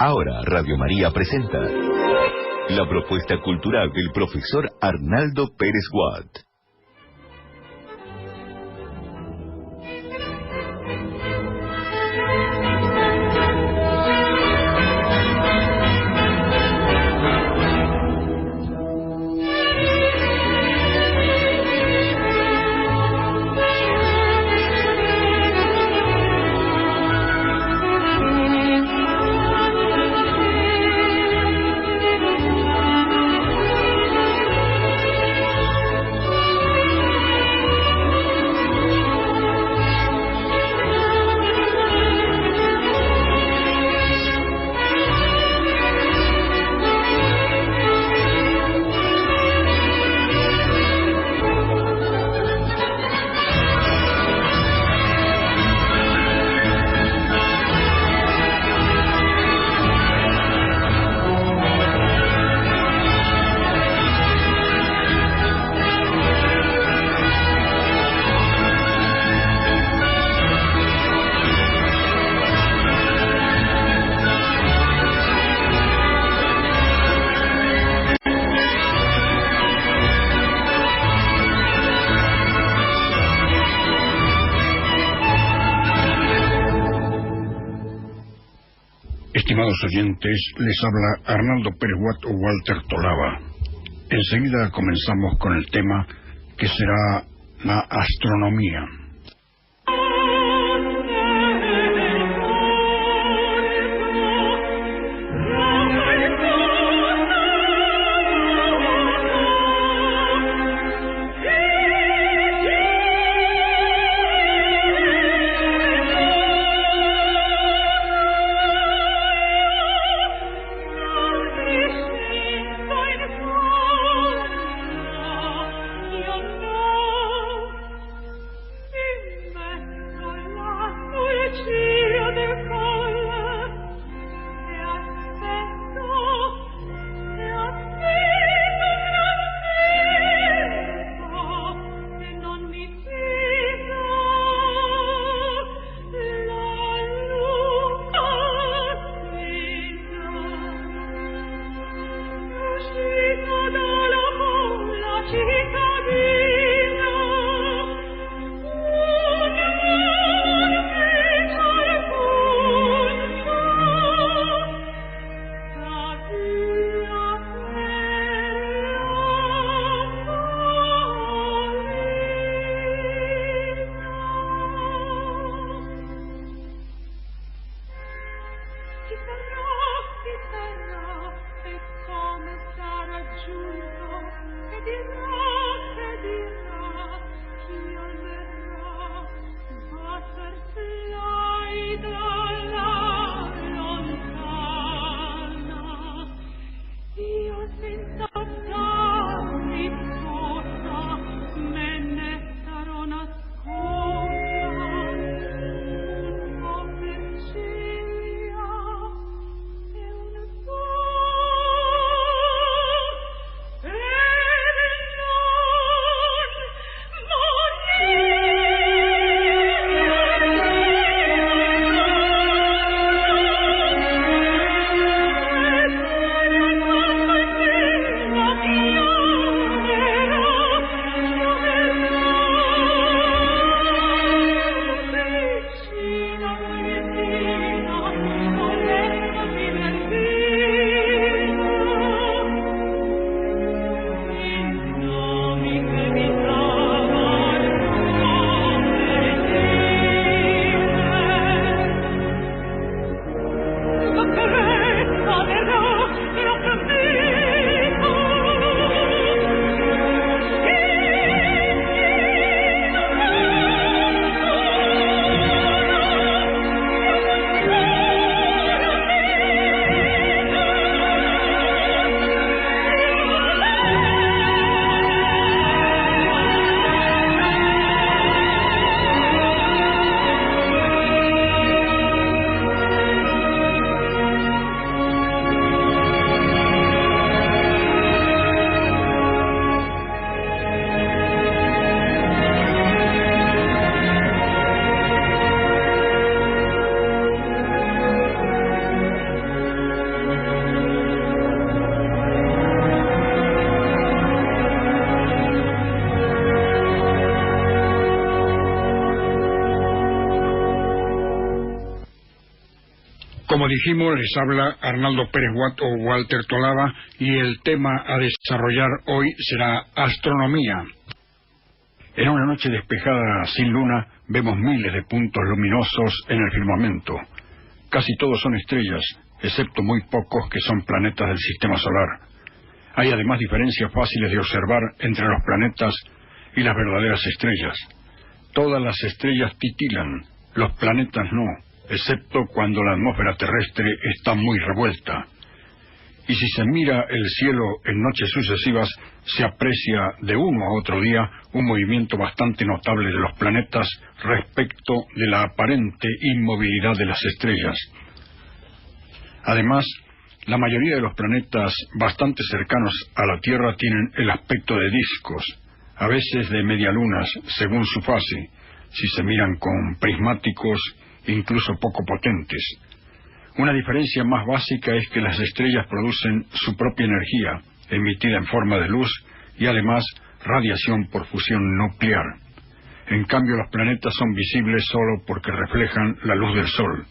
Ahora Radio María presenta la propuesta cultural del profesor Arnaldo Pérez Watt. Estimados oyentes, les habla Arnaldo Pérez Watt o Walter Tolaba. Enseguida comenzamos con el tema que será la astronomía. Como dijimos, les habla Arnaldo Pérez Watt o Walter Tolava, y el tema a desarrollar hoy será astronomía. En una noche despejada sin luna, vemos miles de puntos luminosos en el firmamento. Casi todos son estrellas, excepto muy pocos que son planetas del sistema solar. Hay además diferencias fáciles de observar entre los planetas y las verdaderas estrellas. Todas las estrellas titilan, los planetas no, excepto cuando la atmósfera terrestre está muy revuelta. Y si se mira el cielo en noches sucesivas, se aprecia de uno a otro día un movimiento bastante notable de los planetas respecto de la aparente inmovilidad de las estrellas. Además, la mayoría de los planetas bastante cercanos a la Tierra tienen el aspecto de discos, a veces de medialunas, según su fase, si se miran con prismáticos incluso poco potentes. Una diferencia más básica es que las estrellas producen su propia energía, emitida en forma de luz, y además radiación por fusión nuclear. En cambio, los planetas son visibles solo porque reflejan la luz del Sol.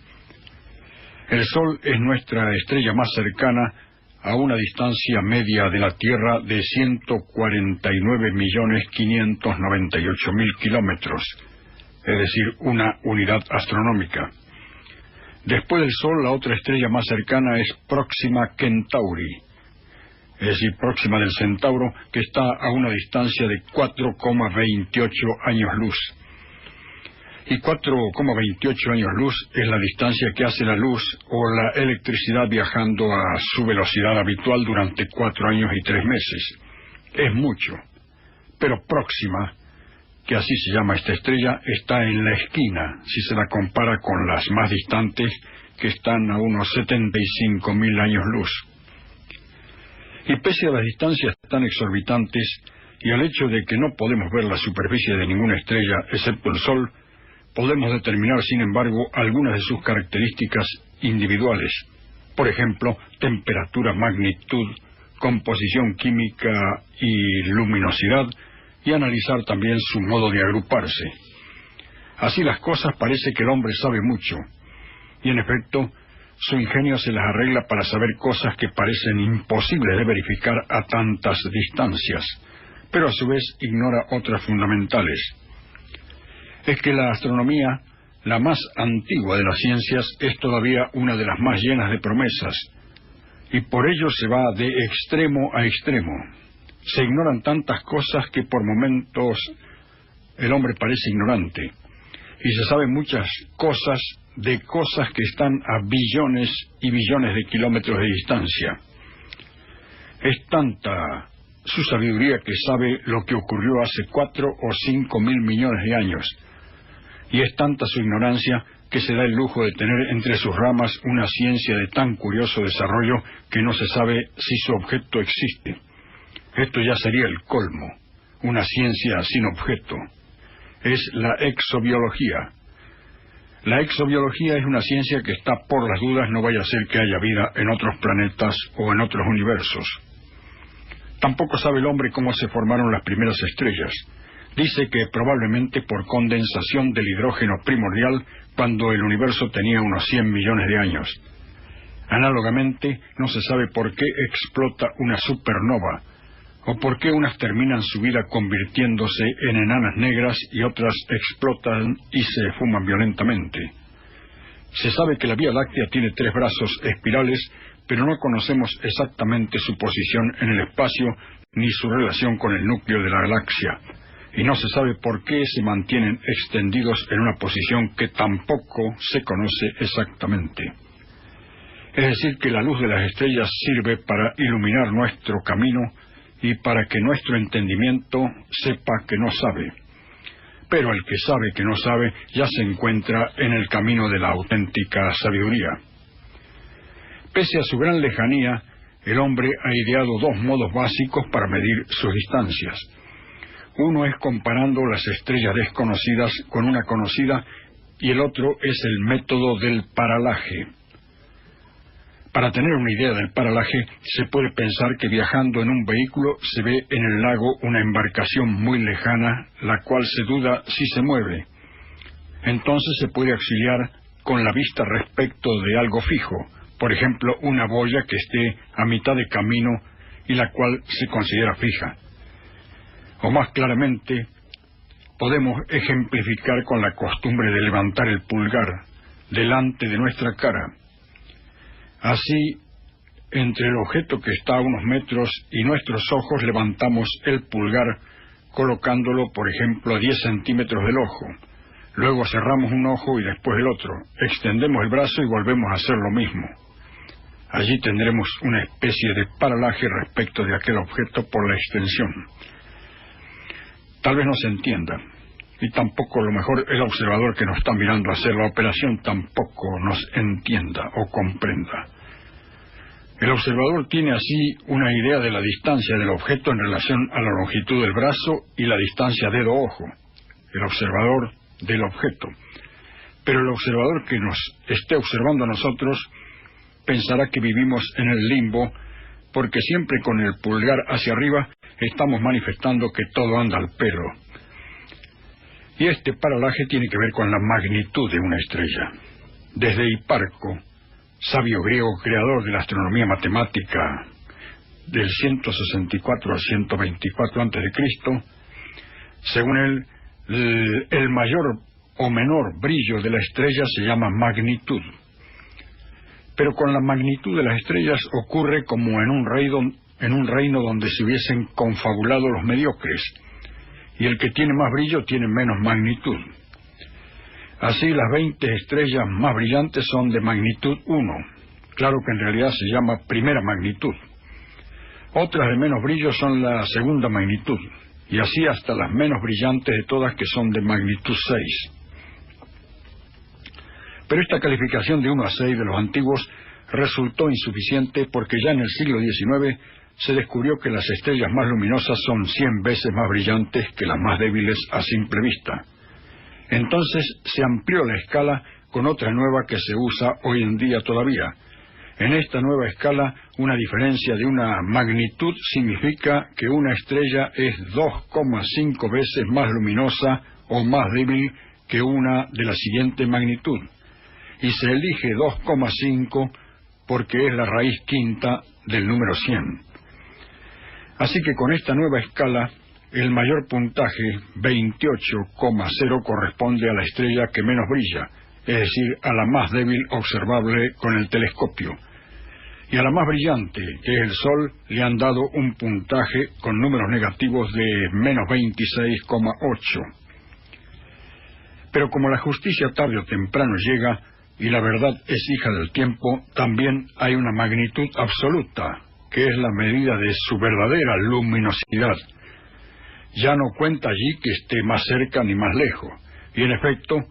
El Sol es nuestra estrella más cercana, a una distancia media de la Tierra de 149.598.000 kilómetros, es decir, una unidad astronómica. Después del Sol, la otra estrella más cercana es Próxima Centauri, es decir, próxima del Centauro, que está a una distancia de 4,28 años luz. Y 4,28 años luz es la distancia que hace la luz o la electricidad viajando a su velocidad habitual durante 4 años y 3 meses. Es mucho, pero Próxima, que así se llama esta estrella, está en la esquina, si se la compara con las más distantes, que están a unos 75.000 años luz. Y pese a las distancias tan exorbitantes, y al hecho de que no podemos ver la superficie de ninguna estrella, excepto el Sol, podemos determinar, sin embargo, algunas de sus características individuales. Por ejemplo, temperatura, magnitud, composición química y luminosidad, y analizar también su modo de agruparse. Así las cosas, parece que el hombre sabe mucho, y en efecto, su ingenio se las arregla para saber cosas que parecen imposibles de verificar a tantas distancias, pero a su vez ignora otras fundamentales. Es que la astronomía, la más antigua de las ciencias, es todavía una de las más llenas de promesas, y por ello se va de extremo a extremo. Se ignoran tantas cosas que por momentos el hombre parece ignorante, y se saben muchas cosas de cosas que están a billones y billones de kilómetros de distancia. Es tanta su sabiduría que sabe lo que ocurrió hace 4 o 5 mil millones de años, y es tanta su ignorancia que se da el lujo de tener entre sus ramas una ciencia de tan curioso desarrollo que no se sabe si su objeto existe. Esto ya sería el colmo, una ciencia sin objeto. Es la exobiología. La exobiología es una ciencia que está por las dudas, no vaya a ser que haya vida en otros planetas o en otros universos. Tampoco sabe el hombre cómo se formaron las primeras estrellas. Dice que probablemente por condensación del hidrógeno primordial cuando el universo tenía unos 100 millones de años. Análogamente, no se sabe por qué explota una supernova, o por qué unas terminan su vida convirtiéndose en enanas negras y otras explotan y se fuman violentamente. Se sabe que la Vía Láctea tiene 3 brazos espirales, pero no conocemos exactamente su posición en el espacio ni su relación con el núcleo de la galaxia, y no se sabe por qué se mantienen extendidos en una posición que tampoco se conoce exactamente. Es decir, que la luz de las estrellas sirve para iluminar nuestro camino y para que nuestro entendimiento sepa que no sabe. Pero el que sabe que no sabe ya se encuentra en el camino de la auténtica sabiduría. Pese a su gran lejanía, el hombre ha ideado 2 modos básicos para medir sus distancias. Uno es comparando las estrellas desconocidas con una conocida, y el otro es el método del paralaje. Para tener una idea del paralaje, se puede pensar que viajando en un vehículo se ve en el lago una embarcación muy lejana, la cual se duda si se mueve. Entonces se puede auxiliar con la vista respecto de algo fijo, por ejemplo, una boya que esté a mitad de camino y la cual se considera fija. O más claramente, podemos ejemplificar con la costumbre de levantar el pulgar delante de nuestra cara. Así, entre el objeto que está a unos metros y nuestros ojos levantamos el pulgar colocándolo, por ejemplo, a 10 centímetros del ojo. Luego cerramos un ojo y después el otro. Extendemos el brazo y volvemos a hacer lo mismo. Allí tendremos una especie de paralaje respecto de aquel objeto por la extensión. Tal vez no se entienda, y tampoco a lo mejor el observador que nos está mirando hacer la operación tampoco nos entienda o comprenda. El observador tiene así una idea de la distancia del objeto en relación a la longitud del brazo y la distancia dedo-ojo. El observador del objeto. Pero el observador que nos esté observando a nosotros pensará que vivimos en el limbo, porque siempre con el pulgar hacia arriba estamos manifestando que todo anda al pelo. Y este paralaje tiene que ver con la magnitud de una estrella. Desde Hiparco, sabio griego creador de la astronomía matemática del 164 al 124 a.C., según él, el mayor o menor brillo de la estrella se llama magnitud. Pero con la magnitud de las estrellas ocurre como en un reino donde se hubiesen confabulado los mediocres, y el que tiene más brillo tiene menos magnitud. Así, las 20 estrellas más brillantes son de magnitud 1, claro que en realidad se llama primera magnitud. Otras de menos brillo son la segunda magnitud, y así hasta las menos brillantes de todas, que son de magnitud 6. Pero esta calificación de 1 a 6 de los antiguos resultó insuficiente, porque ya en el siglo XIX se descubrió que las estrellas más luminosas son 100 veces más brillantes que las más débiles a simple vista. Entonces se amplió la escala con otra nueva que se usa hoy en día todavía. En esta nueva escala, una diferencia de una magnitud significa que una estrella es 2,5 veces más luminosa o más débil que una de la siguiente magnitud. Y se elige 2,5 porque es la raíz quinta del número 100. Así que con esta nueva escala, el mayor puntaje, 28,0, corresponde a la estrella que menos brilla, es decir, a la más débil observable con el telescopio. Y a la más brillante, que es el Sol, le han dado un puntaje con números negativos de menos 26,8. Pero como la justicia tarde o temprano llega, y la verdad es hija del tiempo, también hay una magnitud absoluta, que es la medida de su verdadera luminosidad. Ya no cuenta allí que esté más cerca ni más lejos. Y en efecto,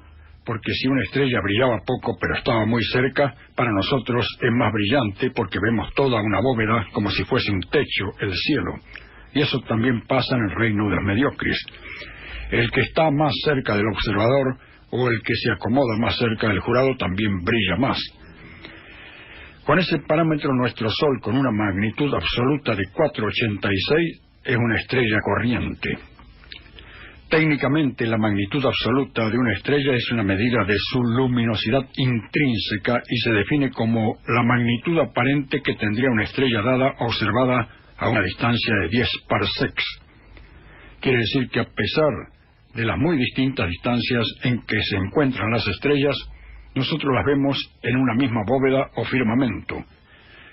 porque si una estrella brillaba poco pero estaba muy cerca, para nosotros es más brillante porque vemos toda una bóveda como si fuese un techo, el cielo. Y eso también pasa en el reino de los mediocres. El que está más cerca del observador o el que se acomoda más cerca del jurado también brilla más. Con ese parámetro, nuestro Sol, con una magnitud absoluta de 4,86, es una estrella corriente. Técnicamente, la magnitud absoluta de una estrella es una medida de su luminosidad intrínseca y se define como la magnitud aparente que tendría una estrella dada observada a una distancia de 10 parsecs. Quiere decir que a pesar de las muy distintas distancias en que se encuentran las estrellas, nosotros las vemos en una misma bóveda o firmamento,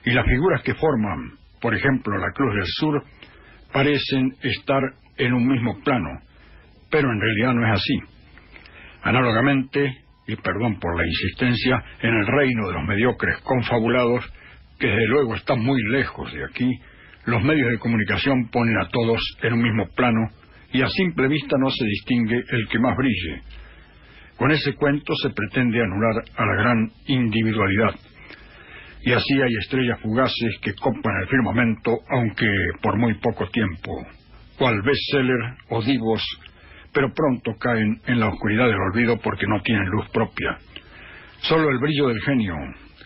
y las figuras que forman, por ejemplo, la Cruz del Sur, parecen estar en un mismo plano, pero en realidad no es así. Análogamente, y perdón por la insistencia, en el reino de los mediocres confabulados, que desde luego están muy lejos de aquí, los medios de comunicación ponen a todos en un mismo plano, y a simple vista no se distingue el que más brille. Con ese cuento se pretende anular a la gran individualidad. Y así hay estrellas fugaces que copan el firmamento, aunque por muy poco tiempo, cual bestseller o divos, pero pronto caen en la oscuridad del olvido porque no tienen luz propia. Solo el brillo del genio,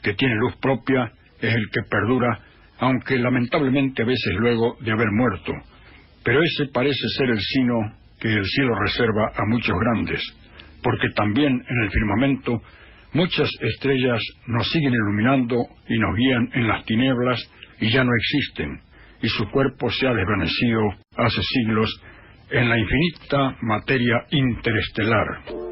que tiene luz propia, es el que perdura, aunque lamentablemente a veces luego de haber muerto. Pero ese parece ser el sino que el cielo reserva a muchos grandes, porque también en el firmamento Muchas estrellas nos siguen iluminando y nos guían en las tinieblas y ya no existen, y su cuerpo se ha desvanecido hace siglos en la infinita materia interestelar.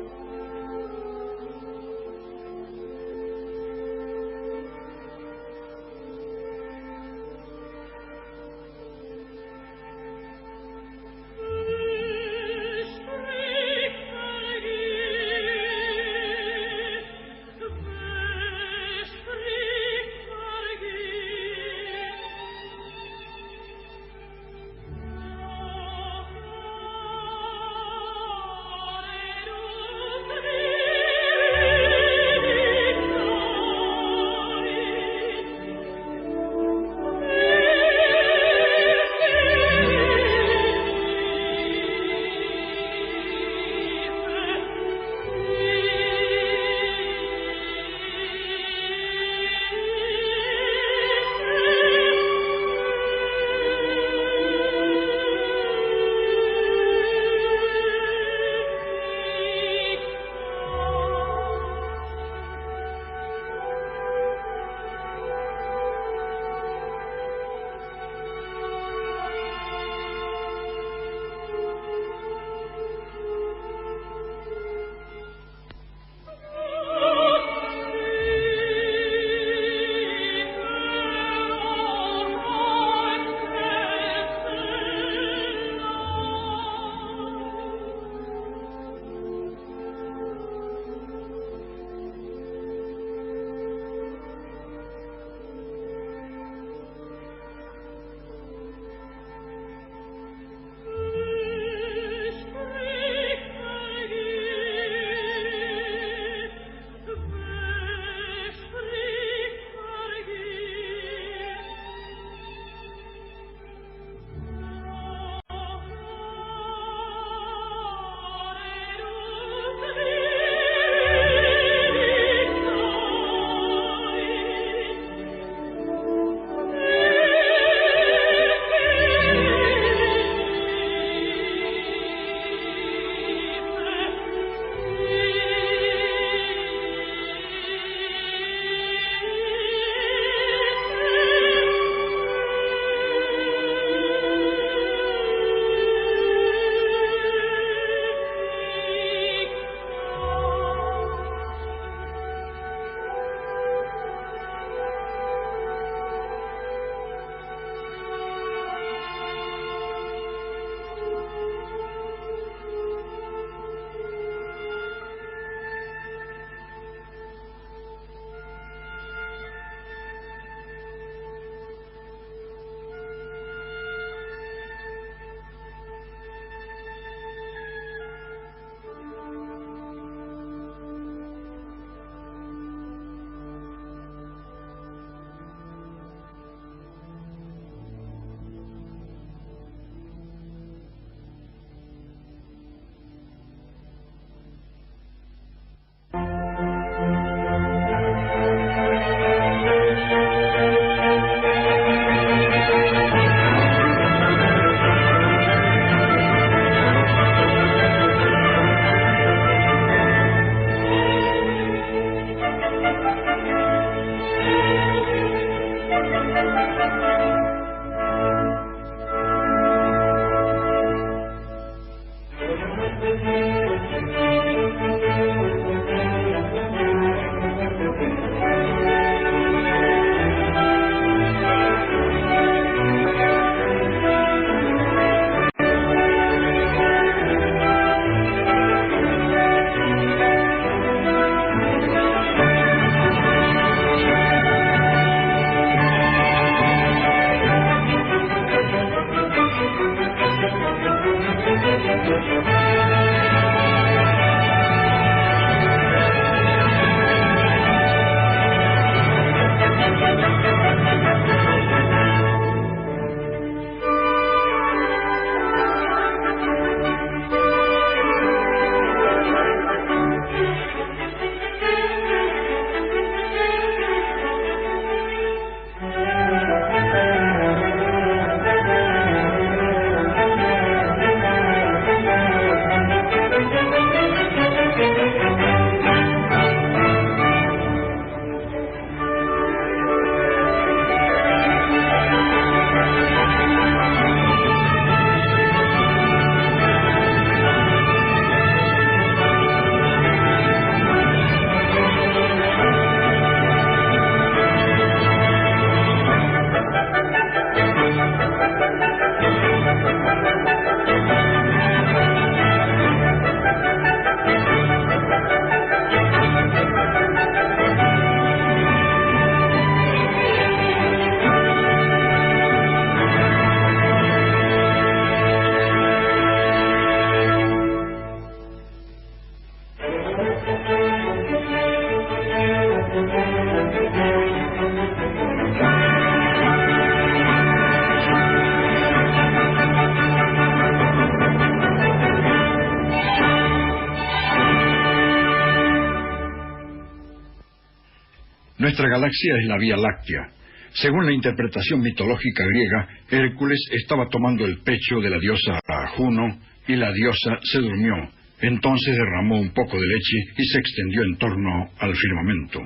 Nuestra galaxia es la Vía Láctea. Según la interpretación mitológica griega, Hércules estaba tomando el pecho de la diosa Juno y la diosa se durmió. Entonces derramó un poco de leche y se extendió en torno al firmamento.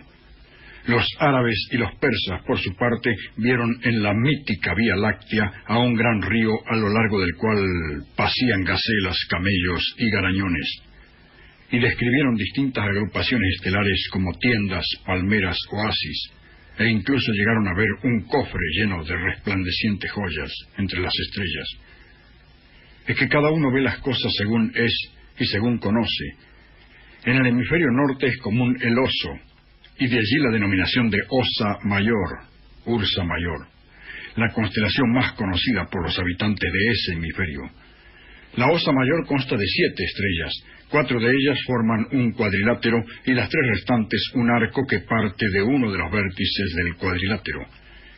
Los árabes y los persas, por su parte, vieron en la mítica Vía Láctea a un gran río a lo largo del cual pasían gacelas, camellos y garañones, y describieron distintas agrupaciones estelares como tiendas, palmeras, oasis, e incluso llegaron a ver un cofre lleno de resplandecientes joyas entre las estrellas. Es que cada uno ve las cosas según es y según conoce. En el hemisferio norte es común el oso, y de allí la denominación de Osa Mayor, Ursa Mayor, la constelación más conocida por los habitantes de ese hemisferio. La Osa Mayor consta de 7 estrellas, 4 de ellas forman un cuadrilátero y las 3 restantes un arco que parte de uno de los vértices del cuadrilátero.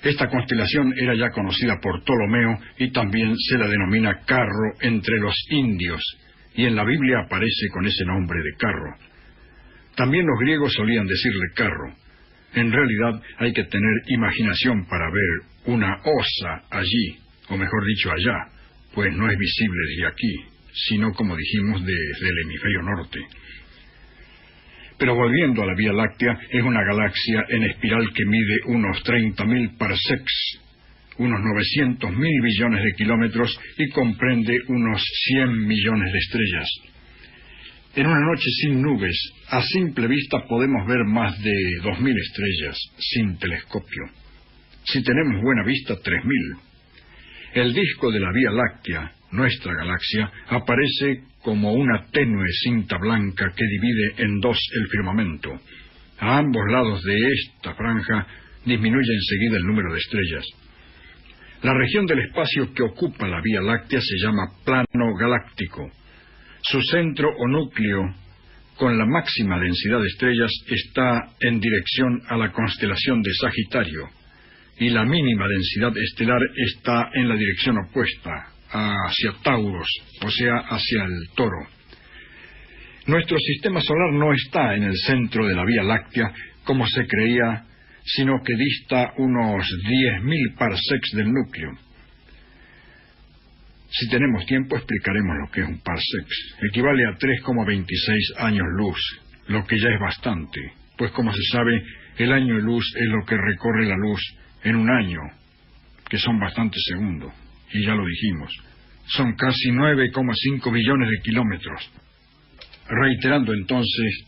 Esta constelación era ya conocida por Ptolomeo y también se la denomina Carro entre los indios, y en la Biblia aparece con ese nombre de Carro. También los griegos solían decirle Carro. En realidad hay que tener imaginación para ver una osa allí, o mejor dicho allá, pues no es visible desde aquí, sino, como dijimos, desde el hemisferio norte. Pero volviendo a la Vía Láctea, es una galaxia en espiral que mide unos 30.000 parsecs, unos 900.000 billones de kilómetros, y comprende unos 100 millones de estrellas. En una noche sin nubes, a simple vista podemos ver más de 2.000 estrellas, sin telescopio. Si tenemos buena vista, 3.000. El disco de la Vía Láctea, nuestra galaxia, aparece como una tenue cinta blanca que divide en dos el firmamento. A ambos lados de esta franja disminuye enseguida el número de estrellas. La región del espacio que ocupa la Vía Láctea se llama plano galáctico. Su centro o núcleo, con la máxima densidad de estrellas, está en dirección a la constelación de Sagitario, y la mínima densidad estelar está en la dirección opuesta, hacia Tauros, o sea, hacia el Toro. Nuestro sistema solar no está en el centro de la Vía Láctea, como se creía, sino que dista unos 10.000 parsecs del núcleo. Si tenemos tiempo, explicaremos lo que es un parsec. Equivale a 3,26 años luz, lo que ya es bastante, pues como se sabe, el año luz es lo que recorre la luz en un año, que son bastantes segundos, y ya lo dijimos, son casi 9,5 billones de kilómetros. Reiterando entonces,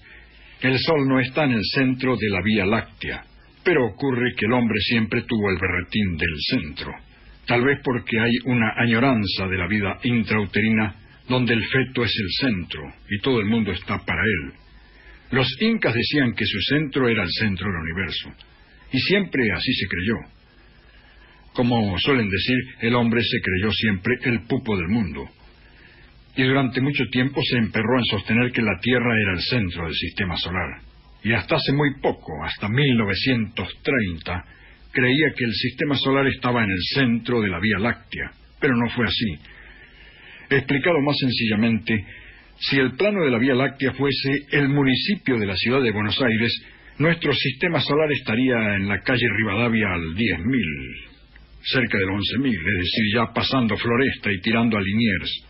el Sol no está en el centro de la Vía Láctea, pero ocurre que el hombre siempre tuvo el berretín del centro. Tal vez porque hay una añoranza de la vida intrauterina donde el feto es el centro y todo el mundo está para él. Los incas decían que su centro era el centro del universo, y siempre así se creyó. Como suelen decir, el hombre se creyó siempre el pupo del mundo, y durante mucho tiempo se emperró en sostener que la Tierra era el centro del sistema solar, y hasta hace muy poco, hasta 1930, creía que el sistema solar estaba en el centro de la Vía Láctea, pero no fue así. Explicado más sencillamente, si el plano de la Vía Láctea fuese el municipio de la ciudad de Buenos Aires, nuestro sistema solar estaría en la calle Rivadavia al 10.000, cerca del 11.000, es decir, ya pasando Floresta y tirando a Liniers.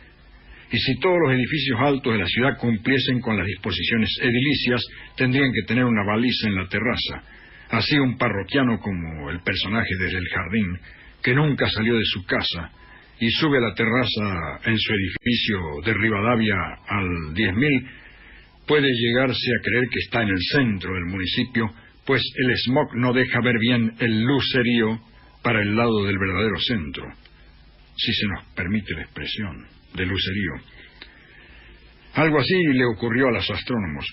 Y si todos los edificios altos de la ciudad cumpliesen con las disposiciones edilicias, tendrían que tener una baliza en la terraza. Así un parroquiano como el personaje desde el jardín, que nunca salió de su casa y sube a la terraza en su edificio de Rivadavia al 10.000, puede llegarse a creer que está en el centro del municipio, pues el smog no deja ver bien el lucerío para el lado del verdadero centro, si se nos permite la expresión, de lucerío. Algo así le ocurrió a los astrónomos.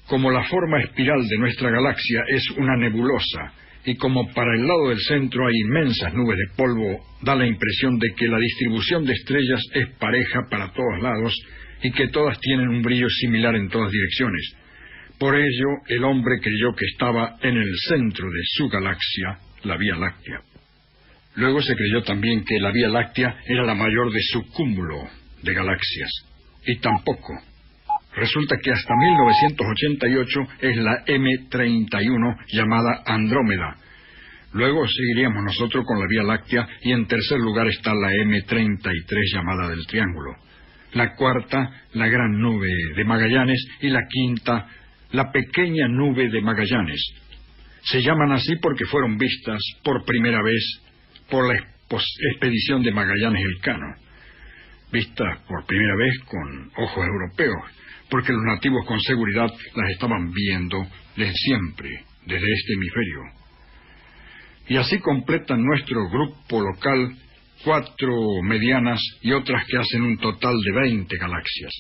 Como la forma espiral de nuestra galaxia es una nebulosa, y como para el lado del centro hay inmensas nubes de polvo, da la impresión de que la distribución de estrellas es pareja para todos lados, y que todas tienen un brillo similar en todas direcciones. Por ello, el hombre creyó que estaba en el centro de su galaxia, la Vía Láctea. Luego se creyó también que la Vía Láctea era la mayor de su cúmulo de galaxias, y tampoco. Resulta que hasta 1988 es la M31 llamada Andrómeda. Luego seguiríamos nosotros con la Vía Láctea y en tercer lugar está la M33 llamada del Triángulo. La cuarta, la Gran Nube de Magallanes, y la quinta, la Pequeña Nube de Magallanes. Se llaman así porque fueron vistas por primera vez por la expedición de Magallanes Elcano. Vistas por primera vez con ojos europeos, porque los nativos con seguridad las estaban viendo desde siempre, desde este hemisferio. Y así completan nuestro grupo local 4 medianas y otras que hacen un total de 20 galaxias.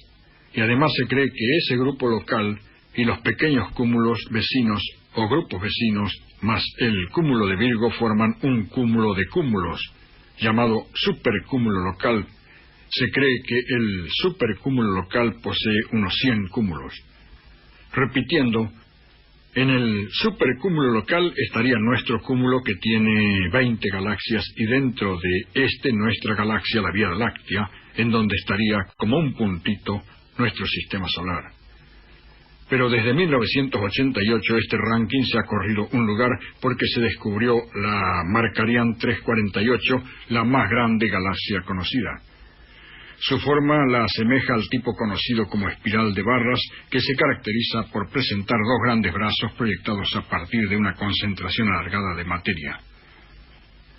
Y además se cree que ese grupo local y los pequeños cúmulos vecinos o grupos vecinos más el cúmulo de Virgo forman un cúmulo de cúmulos llamado supercúmulo local. Se cree que el supercúmulo local posee unos 100 cúmulos. Repitiendo, en el supercúmulo local estaría nuestro cúmulo que tiene 20 galaxias y dentro de nuestra galaxia, la Vía Láctea, en donde estaría como un puntito nuestro sistema solar. Pero desde 1988 este ranking se ha corrido un lugar porque se descubrió la Markarian 348, la más grande galaxia conocida. Su forma la asemeja al tipo conocido como espiral de barras, que se caracteriza por presentar 2 grandes brazos proyectados a partir de una concentración alargada de materia.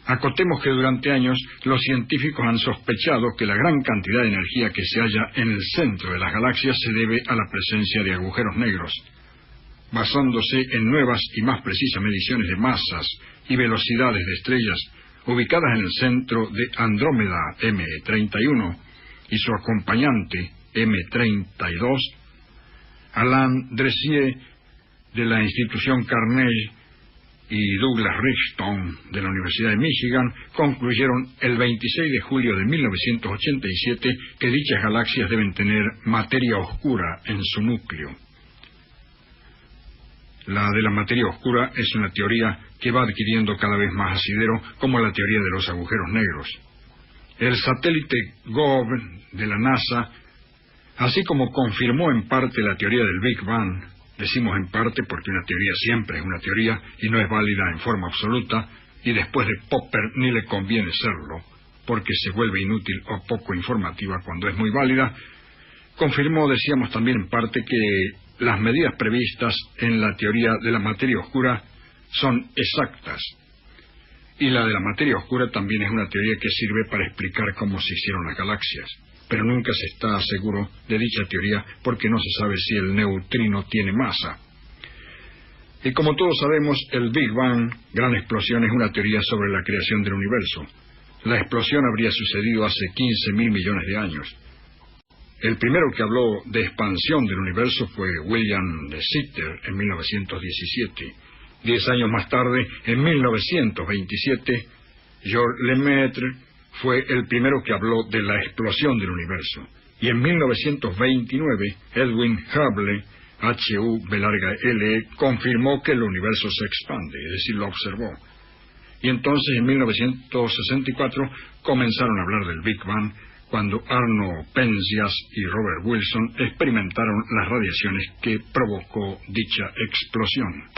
Acotemos que durante años los científicos han sospechado que la gran cantidad de energía que se halla en el centro de las galaxias se debe a la presencia de agujeros negros. Basándose en nuevas y más precisas mediciones de masas y velocidades de estrellas ubicadas en el centro de Andrómeda M31, y su acompañante M32, Alain Dressier de la institución Carnegie y Douglas Richton de la Universidad de Michigan concluyeron el 26 de julio de 1987 que dichas galaxias deben tener materia oscura en su núcleo. La de la materia oscura es una teoría que va adquiriendo cada vez más asidero, como la teoría de los agujeros negros. El satélite GOV de la NASA, así como confirmó en parte la teoría del Big Bang, decimos en parte porque una teoría siempre es una teoría y no es válida en forma absoluta, y después de Popper ni le conviene serlo, porque se vuelve inútil o poco informativa cuando es muy válida, confirmó, decíamos también en parte, que las medidas previstas en la teoría de la materia oscura son exactas. Y la de la materia oscura también es una teoría que sirve para explicar cómo se hicieron las galaxias. Pero nunca se está seguro de dicha teoría porque no se sabe si el neutrino tiene masa. Y como todos sabemos, el Big Bang, gran explosión, es una teoría sobre la creación del universo. La explosión habría sucedido hace 15.000 millones de años. El primero que habló de expansión del universo fue William de Sitter en 1917. 10 años más tarde, en 1927, Georges Lemaitre fue el primero que habló de la explosión del universo. Y en 1929, Edwin Hubble, H-U-B-L-E, confirmó que el universo se expande, es decir, lo observó. Y entonces, en 1964, comenzaron a hablar del Big Bang, cuando Arno Penzias y Robert Wilson experimentaron las radiaciones que provocó dicha explosión.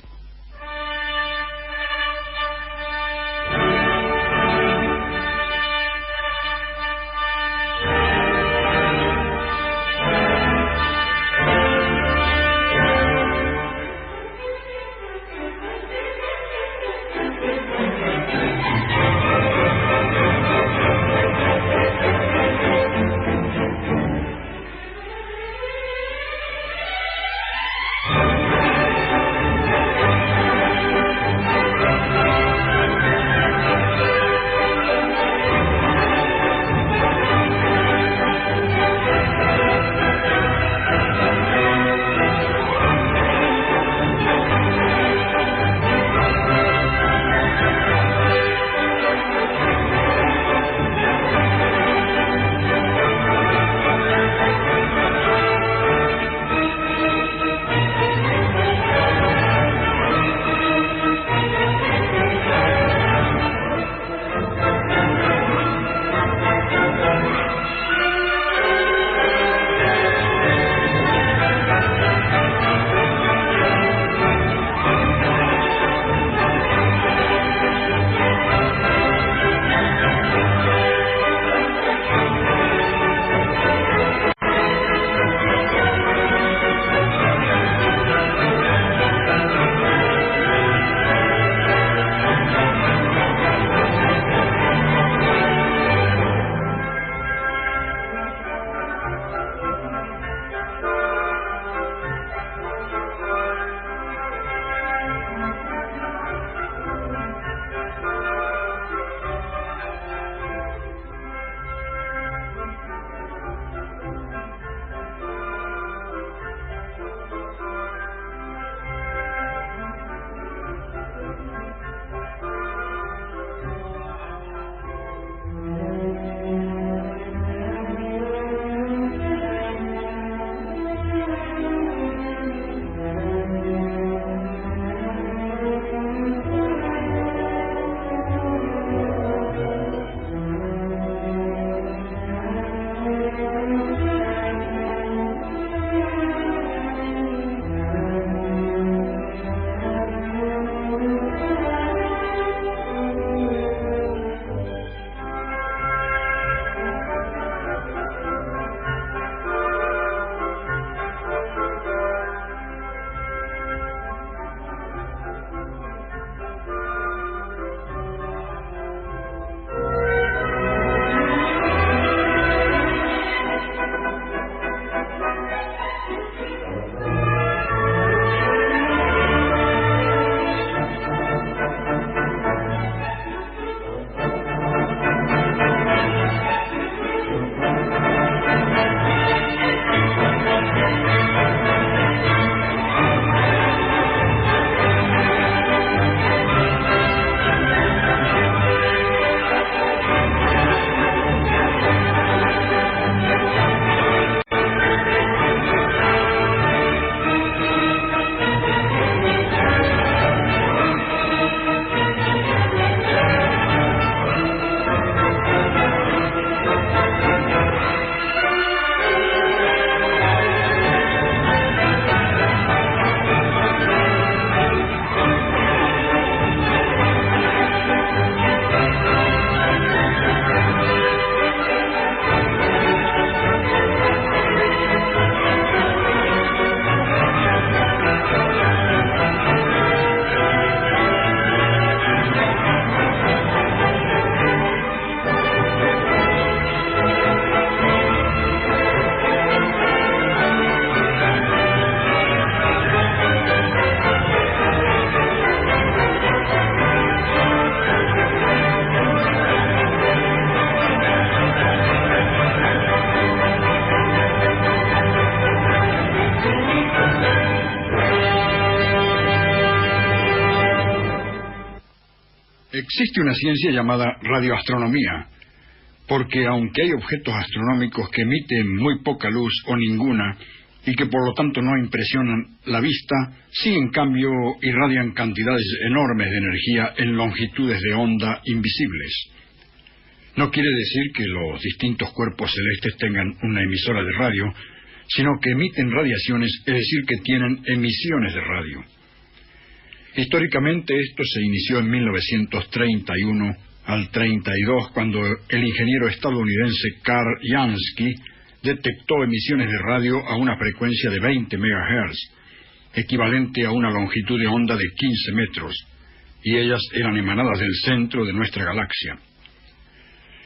Existe una ciencia llamada radioastronomía, porque aunque hay objetos astronómicos que emiten muy poca luz o ninguna, y que por lo tanto no impresionan la vista, sí en cambio irradian cantidades enormes de energía en longitudes de onda invisibles. No quiere decir que los distintos cuerpos celestes tengan una emisora de radio, sino que emiten radiaciones, es decir, que tienen emisiones de radio. Históricamente esto se inició en 1931 al 32, cuando el ingeniero estadounidense Carl Jansky detectó emisiones de radio a una frecuencia de 20 MHz, equivalente a una longitud de onda de 15 metros, y ellas eran emanadas del centro de nuestra galaxia.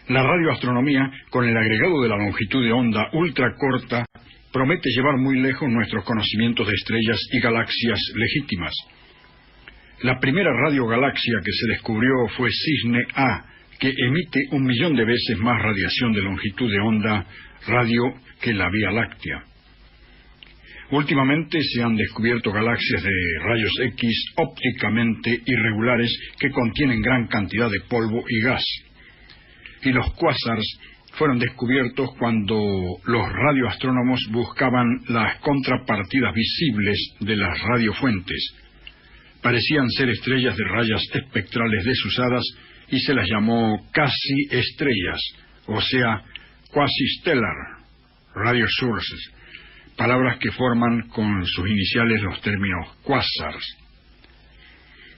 La radioastronomía, con el agregado de la longitud de onda ultracorta, promete llevar muy lejos nuestros conocimientos de estrellas y galaxias legítimas. La primera radiogalaxia que se descubrió fue Cisne A, que emite 1.000.000 de veces más radiación de longitud de onda radio que la Vía Láctea. Últimamente se han descubierto galaxias de rayos X ópticamente irregulares que contienen gran cantidad de polvo y gas. Y los cuásars fueron descubiertos cuando los radioastrónomos buscaban las contrapartidas visibles de las radiofuentes. Parecían ser estrellas de rayas espectrales desusadas y se las llamó casi estrellas, o sea, quasi-stellar radio sources, palabras que forman con sus iniciales los términos cuásars.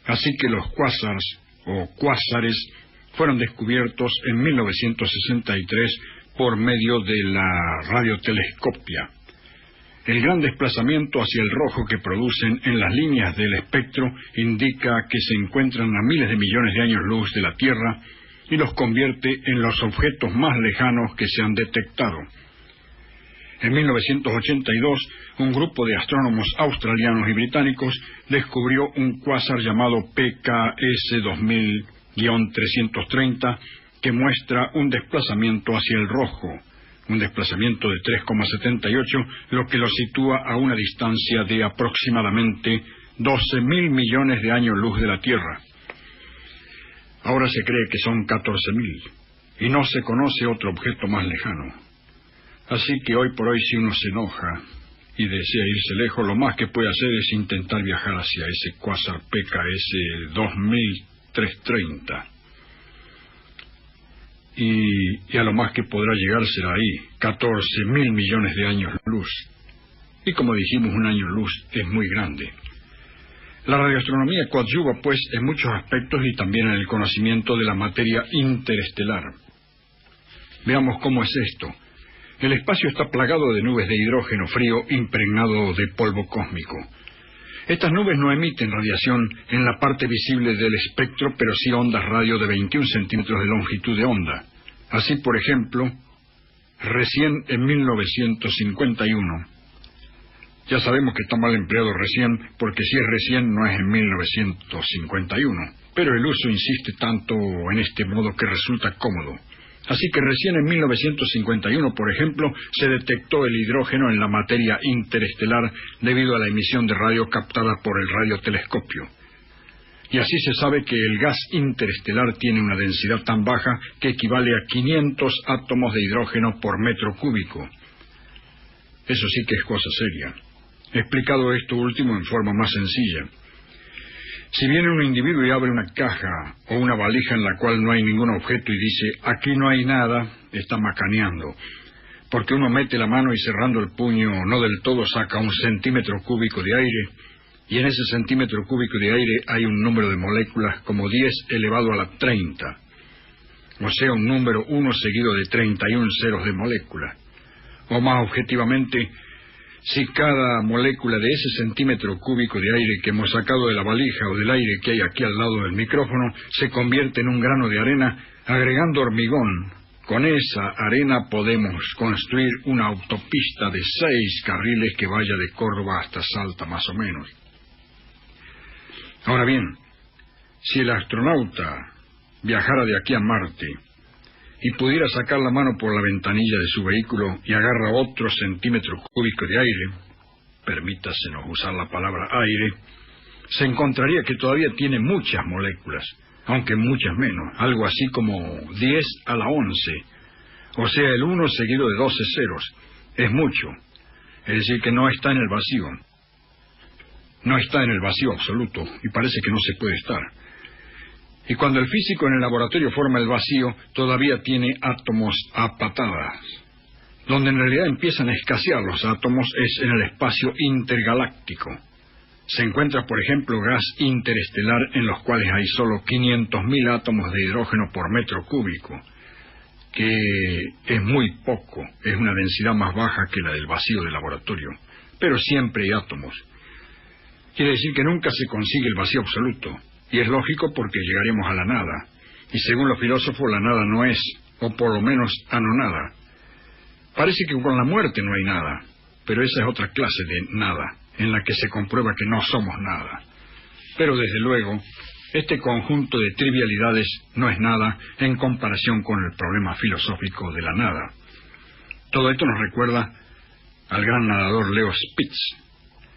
Así que los cuásars o cuásares fueron descubiertos en 1963 por medio de la radiotelescopia. El gran desplazamiento hacia el rojo que producen en las líneas del espectro indica que se encuentran a miles de millones de años luz de la Tierra y los convierte en los objetos más lejanos que se han detectado. En 1982, un grupo de astrónomos australianos y británicos descubrió un cuásar llamado PKS 2000-330 que muestra un desplazamiento hacia el rojo, un desplazamiento de 3,78, lo que lo sitúa a una distancia de aproximadamente 12.000 millones de años luz de la Tierra. Ahora se cree que son 14.000, y no se conoce otro objeto más lejano. Así que hoy por hoy, si uno se enoja y desea irse lejos, lo más que puede hacer es intentar viajar hacia ese cuásar PKS 2000-330. Y a lo más que podrá llegar será ahí, 14.000 millones de años luz. Y como dijimos, un año luz es muy grande. La radioastronomía coadyuva, pues, en muchos aspectos y también en el conocimiento de la materia interestelar. Veamos cómo es esto. El espacio está plagado de nubes de hidrógeno frío impregnado de polvo cósmico. Estas nubes no emiten radiación en la parte visible del espectro, pero sí ondas radio de 21 centímetros de longitud de onda. Así, por ejemplo, recién en 1951. Ya sabemos que está mal empleado recién, porque si es recién no es en 1951. Pero el uso insiste tanto en este modo que resulta cómodo. Así que recién en 1951, por ejemplo, se detectó el hidrógeno en la materia interestelar debido a la emisión de radio captada por el radiotelescopio. Y así se sabe que el gas interestelar tiene una densidad tan baja que equivale a 500 átomos de hidrógeno por metro cúbico. Eso sí que es cosa seria. He explicado esto último en forma más sencilla. Si viene un individuo y abre una caja o una valija en la cual no hay ningún objeto y dice, aquí no hay nada, está macaneando. Porque uno mete la mano y cerrando el puño no del todo saca 1 centímetro cúbico de aire, y en ese centímetro cúbico de aire hay un número de moléculas como 10 elevado a la 30. O sea, un número 1 seguido de 31 ceros de molécula. O más objetivamente, si cada molécula de ese centímetro cúbico de aire que hemos sacado de la valija o del aire que hay aquí al lado del micrófono se convierte en un grano de arena, agregando hormigón, con esa arena podemos construir una autopista de 6 carriles que vaya de Córdoba hasta Salta más o menos. Ahora bien, si el astronauta viajara de aquí a Marte y pudiera sacar la mano por la ventanilla de su vehículo y agarra otro centímetro cúbico de aire, permítasenos usar la palabra aire, se encontraría que todavía tiene muchas moléculas, aunque muchas menos, algo así como 10 a la 11, o sea, el 1 seguido de 12 ceros. Es mucho, es decir, que no está en el vacío. No está en el vacío absoluto, y parece que no se puede estar. Y cuando el físico en el laboratorio forma el vacío, todavía tiene átomos a patadas. Donde en realidad empiezan a escasear los átomos es en el espacio intergaláctico. Se encuentra, por ejemplo, gas interestelar en los cuales hay solo 500.000 átomos de hidrógeno por metro cúbico, que es muy poco, es una densidad más baja que la del vacío del laboratorio, pero siempre hay átomos. Quiere decir que nunca se consigue el vacío absoluto, y es lógico porque llegaremos a la nada, y según los filósofos la nada no es, o por lo menos anonada. Parece que con la muerte no hay nada, pero esa es otra clase de nada, en la que se comprueba que no somos nada. Pero desde luego, este conjunto de trivialidades no es nada en comparación con el problema filosófico de la nada. Todo esto nos recuerda al gran nadador Leo Spitz,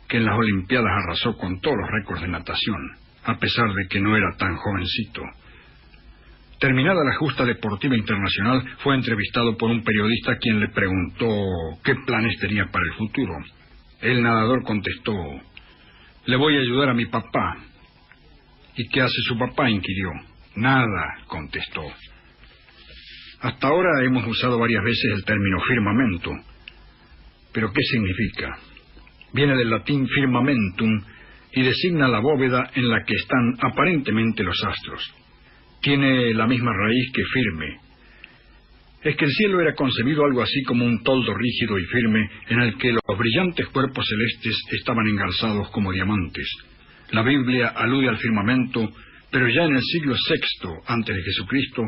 que en las Olimpiadas arrasó con todos los récords de natación, a pesar de que no era tan jovencito. Terminada la justa deportiva internacional, fue entrevistado por un periodista quien le preguntó qué planes tenía para el futuro. El nadador contestó: «Le voy a ayudar a mi papá». «¿Y qué hace su papá?», inquirió. «Nada», contestó. Hasta ahora hemos usado varias veces el término firmamento. ¿Pero qué significa? Viene del latín firmamentum y designa la bóveda en la que están aparentemente los astros. Tiene la misma raíz que firme. Es que el cielo era concebido algo así como un toldo rígido y firme en el que los brillantes cuerpos celestes estaban engarzados como diamantes. La Biblia alude al firmamento, pero ya en el siglo VI antes de Jesucristo,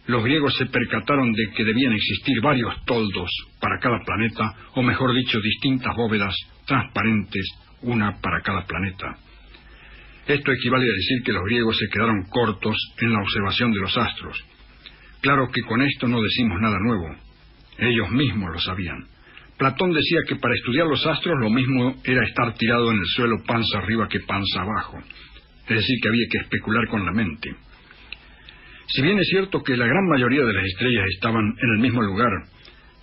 los griegos se percataron de que debían existir varios toldos para cada planeta, o mejor dicho, distintas bóvedas transparentes, una para cada planeta. Esto equivale a decir que los griegos se quedaron cortos en la observación de los astros. Claro que con esto no decimos nada nuevo. Ellos mismos lo sabían. Platón decía que para estudiar los astros lo mismo era estar tirado en el suelo panza arriba que panza abajo. Es decir, que había que especular con la mente. Si bien es cierto que la gran mayoría de las estrellas estaban en el mismo lugar,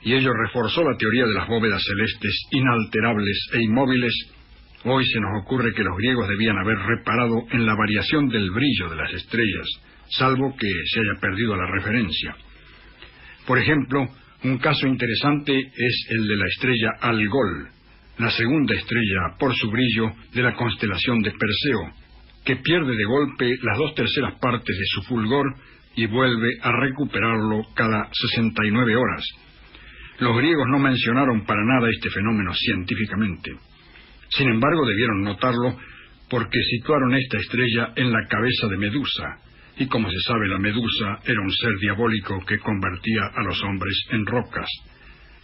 y ello reforzó la teoría de las bóvedas celestes inalterables e inmóviles, hoy se nos ocurre que los griegos debían haber reparado en la variación del brillo de las estrellas, salvo que se haya perdido la referencia. Por ejemplo, un caso interesante es el de la estrella Algol, la segunda estrella por su brillo de la constelación de Perseo, que pierde de golpe las 2/3 partes de su fulgor y vuelve a recuperarlo cada 69 horas. Los griegos no mencionaron para nada este fenómeno científicamente. Sin embargo, debieron notarlo porque situaron esta estrella en la cabeza de Medusa, y como se sabe, la Medusa era un ser diabólico que convertía a los hombres en rocas.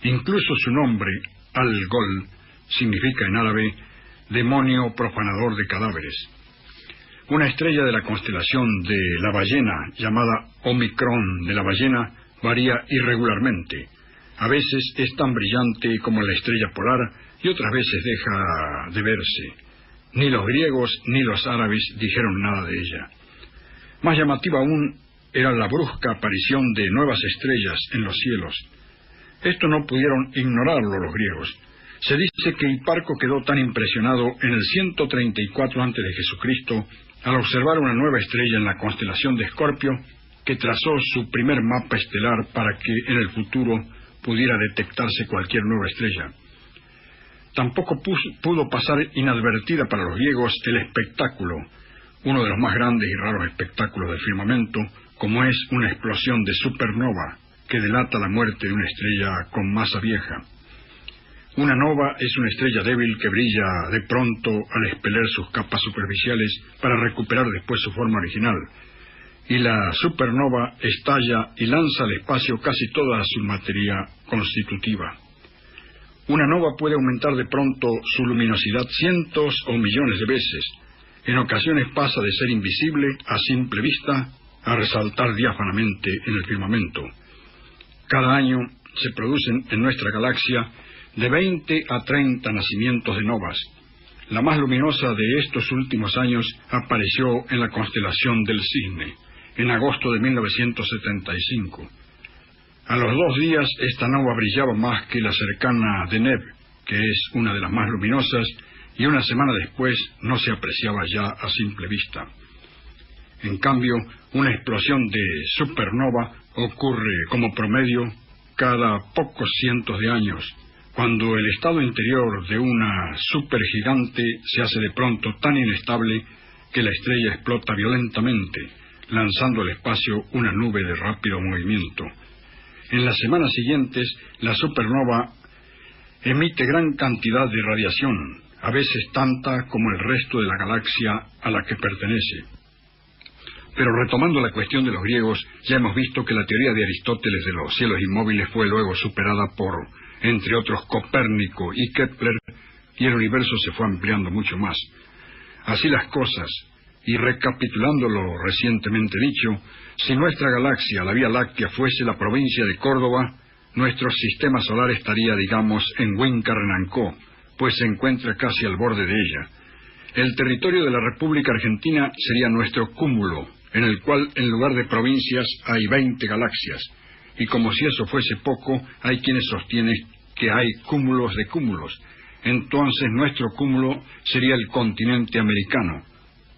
Incluso su nombre, Algol, significa en árabe demonio profanador de cadáveres. Una estrella de la constelación de la ballena, llamada Omicron de la ballena, varía irregularmente. A veces es tan brillante como la estrella polar y otras veces deja de verse. Ni los griegos ni los árabes dijeron nada de ella. Más llamativa aún era la brusca aparición de nuevas estrellas en los cielos. Esto no pudieron ignorarlo los griegos. Se dice que Hiparco quedó tan impresionado en el 134 a.C. al observar una nueva estrella en la constelación de Escorpio, que trazó su primer mapa estelar para que en el futuro pudiera detectarse cualquier nueva estrella. Tampoco pudo pasar inadvertida para los griegos el espectáculo, uno de los más grandes y raros espectáculos del firmamento, como es una explosión de supernova, que delata la muerte de una estrella con masa vieja. Una nova es una estrella débil que brilla de pronto al expeler sus capas superficiales para recuperar después su forma original, y la supernova estalla y lanza al espacio casi toda su materia constitutiva. Una nova puede aumentar de pronto su luminosidad cientos o millones de veces. En ocasiones pasa de ser invisible a simple vista a resaltar diáfanamente en el firmamento. Cada año se producen en nuestra galaxia de 20 a 30 nacimientos de novas. La más luminosa de estos últimos años apareció en la constelación del Cisne, en agosto de 1975. A los 2 días esta nova brillaba más que la cercana Deneb, que es una de las más luminosas, y una semana después no se apreciaba ya a simple vista. En cambio, una explosión de supernova ocurre como promedio cada pocos cientos de años, cuando el estado interior de una supergigante se hace de pronto tan inestable que la estrella explota violentamente, lanzando al espacio una nube de rápido movimiento. En las semanas siguientes, la supernova emite gran cantidad de radiación, a veces tanta como el resto de la galaxia a la que pertenece. Pero retomando la cuestión de los griegos, ya hemos visto que la teoría de Aristóteles de los cielos inmóviles fue luego superada por, entre otros, Copérnico y Kepler, y el universo se fue ampliando mucho más. Así las cosas, y recapitulando lo recientemente dicho, si nuestra galaxia, la Vía Láctea, fuese la provincia de Córdoba, nuestro sistema solar estaría, digamos, en Huincarrenancó, pues se encuentra casi al borde de ella. El territorio de la República Argentina sería nuestro cúmulo, en el cual, en lugar de provincias, hay 20 galaxias. Y como si eso fuese poco, hay quienes sostienen que hay cúmulos de cúmulos. Entonces nuestro cúmulo sería el continente americano,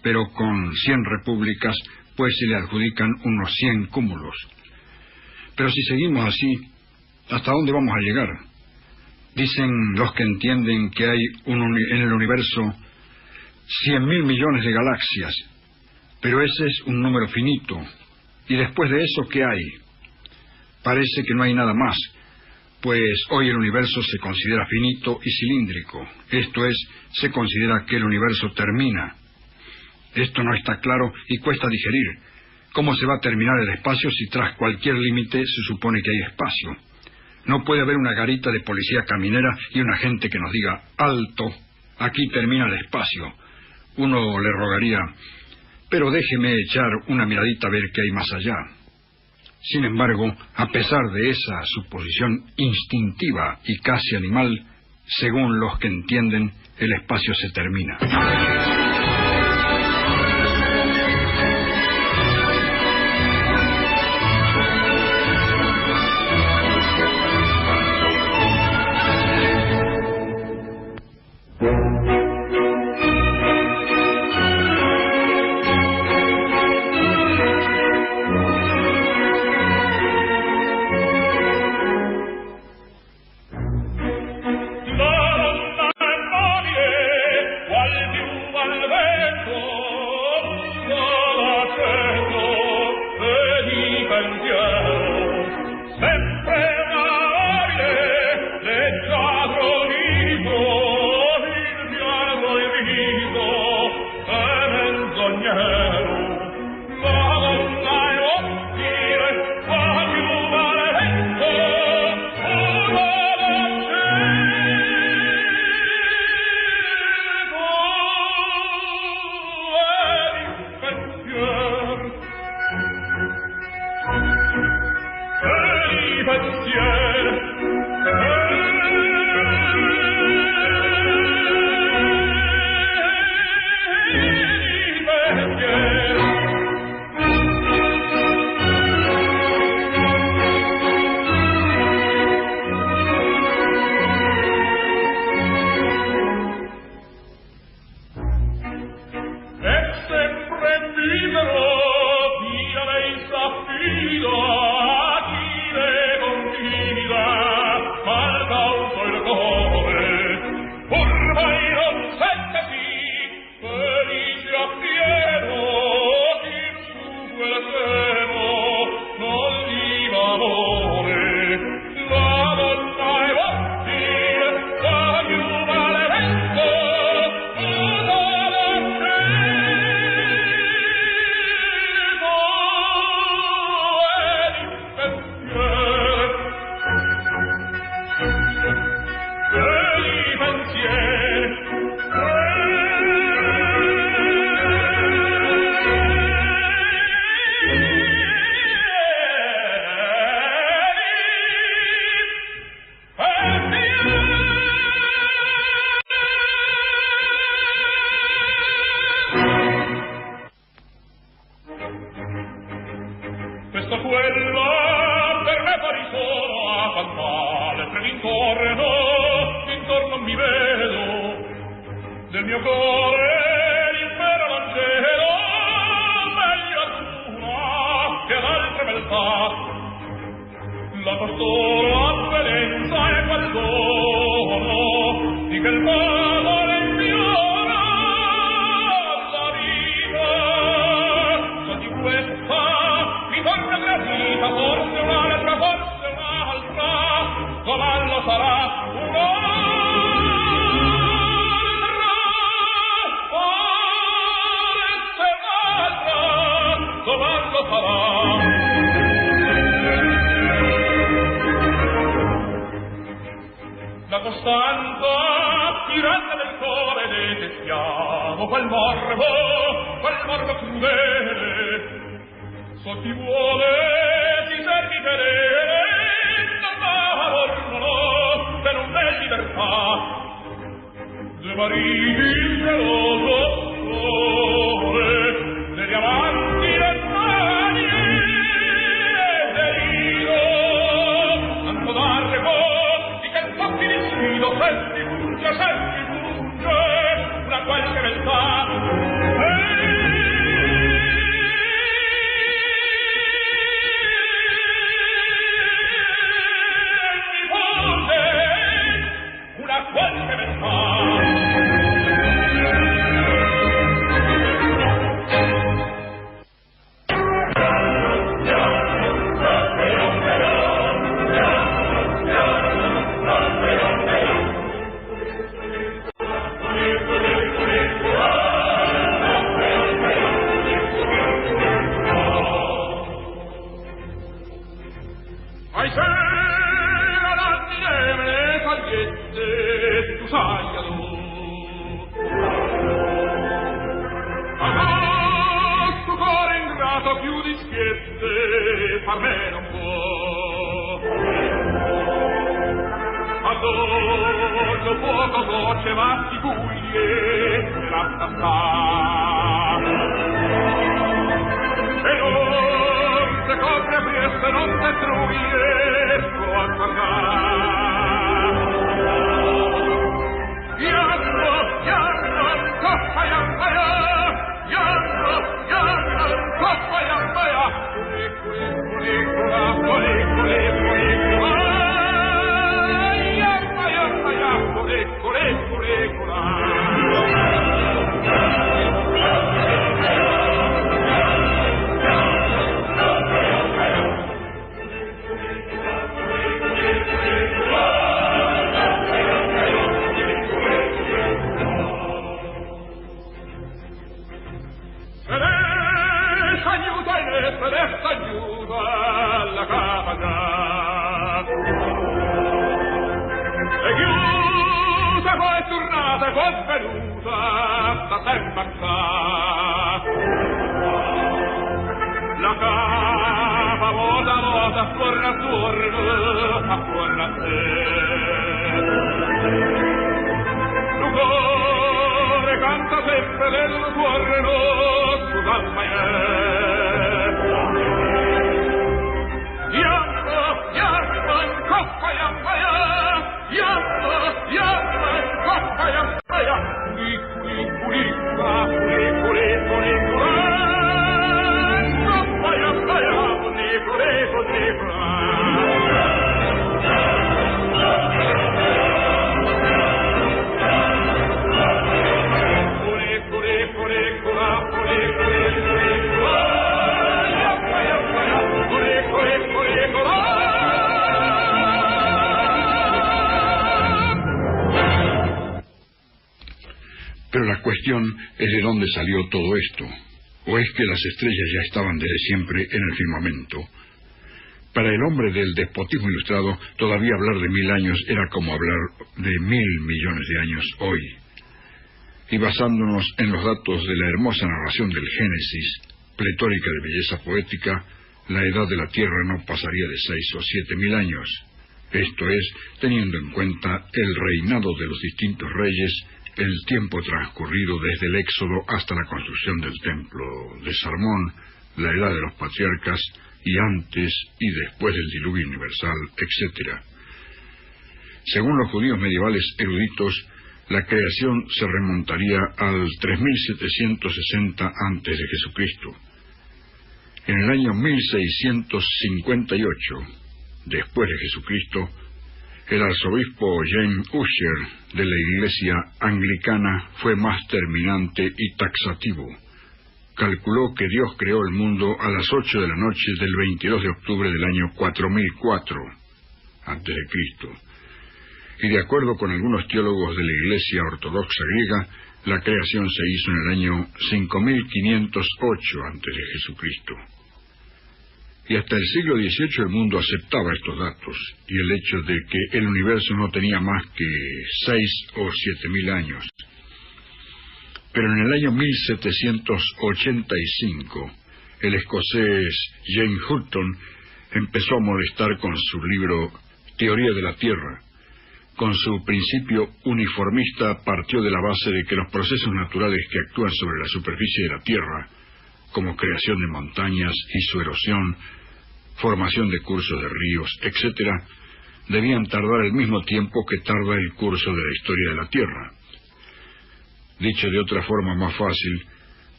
pero con 100 repúblicas, pues se le adjudican unos 100 cúmulos. Pero si seguimos así, ¿hasta dónde vamos a llegar? Dicen los que entienden que hay en el universo 100.000 millones de galaxias, pero ese es un número finito. ¿Y después de eso qué hay? Parece que no hay nada más, pues hoy el universo se considera finito y cilíndrico, esto es, se considera que el universo termina. Esto no está claro y cuesta digerir. ¿Cómo se va a terminar el espacio si tras cualquier límite se supone que hay espacio? No puede haber una garita de policía caminera y un agente que nos diga, alto, aquí termina el espacio. Uno le rogaría, pero déjeme echar una miradita a ver qué hay más allá. Sin embargo, a pesar de esa suposición instintiva y casi animal, según los que entienden, el espacio se termina. tutto quello per me pari sono a fanfale, tre intorno mi vedo, del mio cuore l'impero l'angelo, meglio alcuna che ad altre beltà. La costoro avvelenza e quel dono di che il mago le inviora alla vita. So di questa mi torna gradita, forse un'altra, forse un'altra, cavallo sarà un'altra, cavallo sarà. La costanza tirante del cuore detestiamo quel morbo crudele. So chi vuole ti servi querele, non per un bel libertà. Due mariti geloso sole, degli amanti le mani e derido, tanto darle senti funge, una qualche beltà. Mi funge, una qualche beltà. Pero la cuestión es de dónde salió todo esto. ¿O es que las estrellas ya estaban desde siempre en el firmamento? Para el hombre del despotismo ilustrado, todavía hablar de 1000 años era como hablar de 1000 millones de años hoy. Y basándonos en los datos de la hermosa narración del Génesis, pletórica de belleza poética, la edad de la Tierra no pasaría de 6 o 7 mil años. Esto es, teniendo en cuenta el reinado de los distintos reyes, el tiempo transcurrido desde el Éxodo hasta la construcción del templo de Salomón, la edad de los patriarcas y antes y después del diluvio universal, etc. Según los judíos medievales eruditos, la creación se remontaría al 3760 antes de Jesucristo. En el año 1658, después de Jesucristo, el arzobispo James Ussher de la Iglesia Anglicana fue más terminante y taxativo. Calculó que Dios creó el mundo a las 8 de la noche del 22 de octubre del año 4004 antes de Cristo. Y de acuerdo con algunos teólogos de la Iglesia Ortodoxa griega, la creación se hizo en el año 5508 antes de Jesucristo. Y hasta el siglo XVIII el mundo aceptaba estos datos y el hecho de que el universo no tenía más que 6 o 7.000 años. Pero en el año 1785, el escocés James Hutton empezó a molestar con su libro Teoría de la Tierra. Con su principio uniformista partió de la base de que los procesos naturales que actúan sobre la superficie de la Tierra, como creación de montañas y su erosión, formación de cursos de ríos, etc., debían tardar el mismo tiempo que tarda el curso de la historia de la Tierra. Dicho de otra forma más fácil,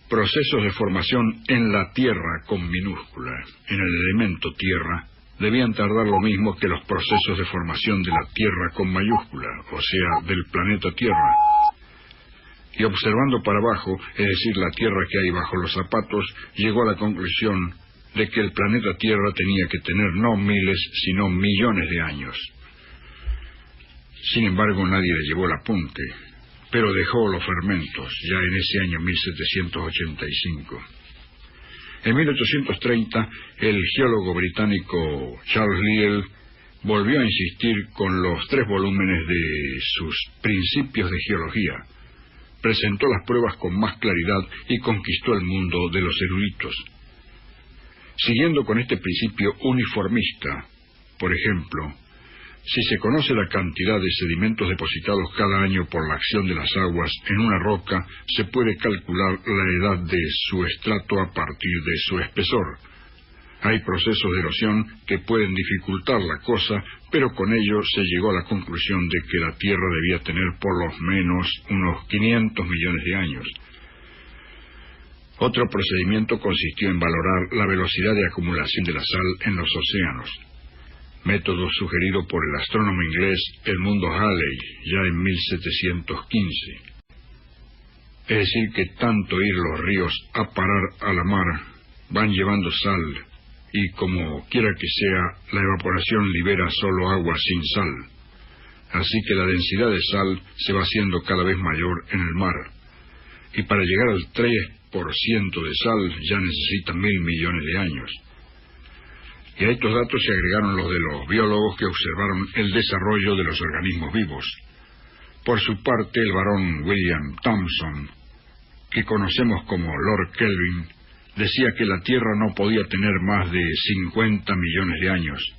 procesos de formación en la Tierra con minúscula, en el elemento Tierra, debían tardar lo mismo que los procesos de formación de la Tierra con mayúscula, o sea, del planeta Tierra. Y observando para abajo, es decir, la Tierra que hay bajo los zapatos, llegó a la conclusión de que el planeta Tierra tenía que tener no miles, sino millones de años. Sin embargo, nadie le llevó el apunte, pero dejó los fermentos, ya en ese año 1785. En 1830, el geólogo británico Charles Lyell volvió a insistir con los 3 volúmenes de sus Principios de Geología. Presentó las pruebas con más claridad y conquistó el mundo de los eruditos. Siguiendo con este principio uniformista, por ejemplo, si se conoce la cantidad de sedimentos depositados cada año por la acción de las aguas en una roca, se puede calcular la edad de su estrato a partir de su espesor. Hay procesos de erosión que pueden dificultar la cosa, pero con ello se llegó a la conclusión de que la Tierra debía tener por lo menos unos 500 millones de años. Otro procedimiento consistió en valorar la velocidad de acumulación de la sal en los océanos, método sugerido por el astrónomo inglés Edmund Halley ya en 1715. Es decir, que tanto ir los ríos a parar a la mar van llevando sal, y como quiera que sea, la evaporación libera solo agua sin sal. Así que la densidad de sal se va haciendo cada vez mayor en el mar, y para llegar al 3% de sal ya necesita 1.000 millones de años. Y a estos datos se agregaron los de los biólogos que observaron el desarrollo de los organismos vivos. Por su parte, el barón William Thomson, que conocemos como Lord Kelvin, decía que la Tierra no podía tener más de 50 millones de años,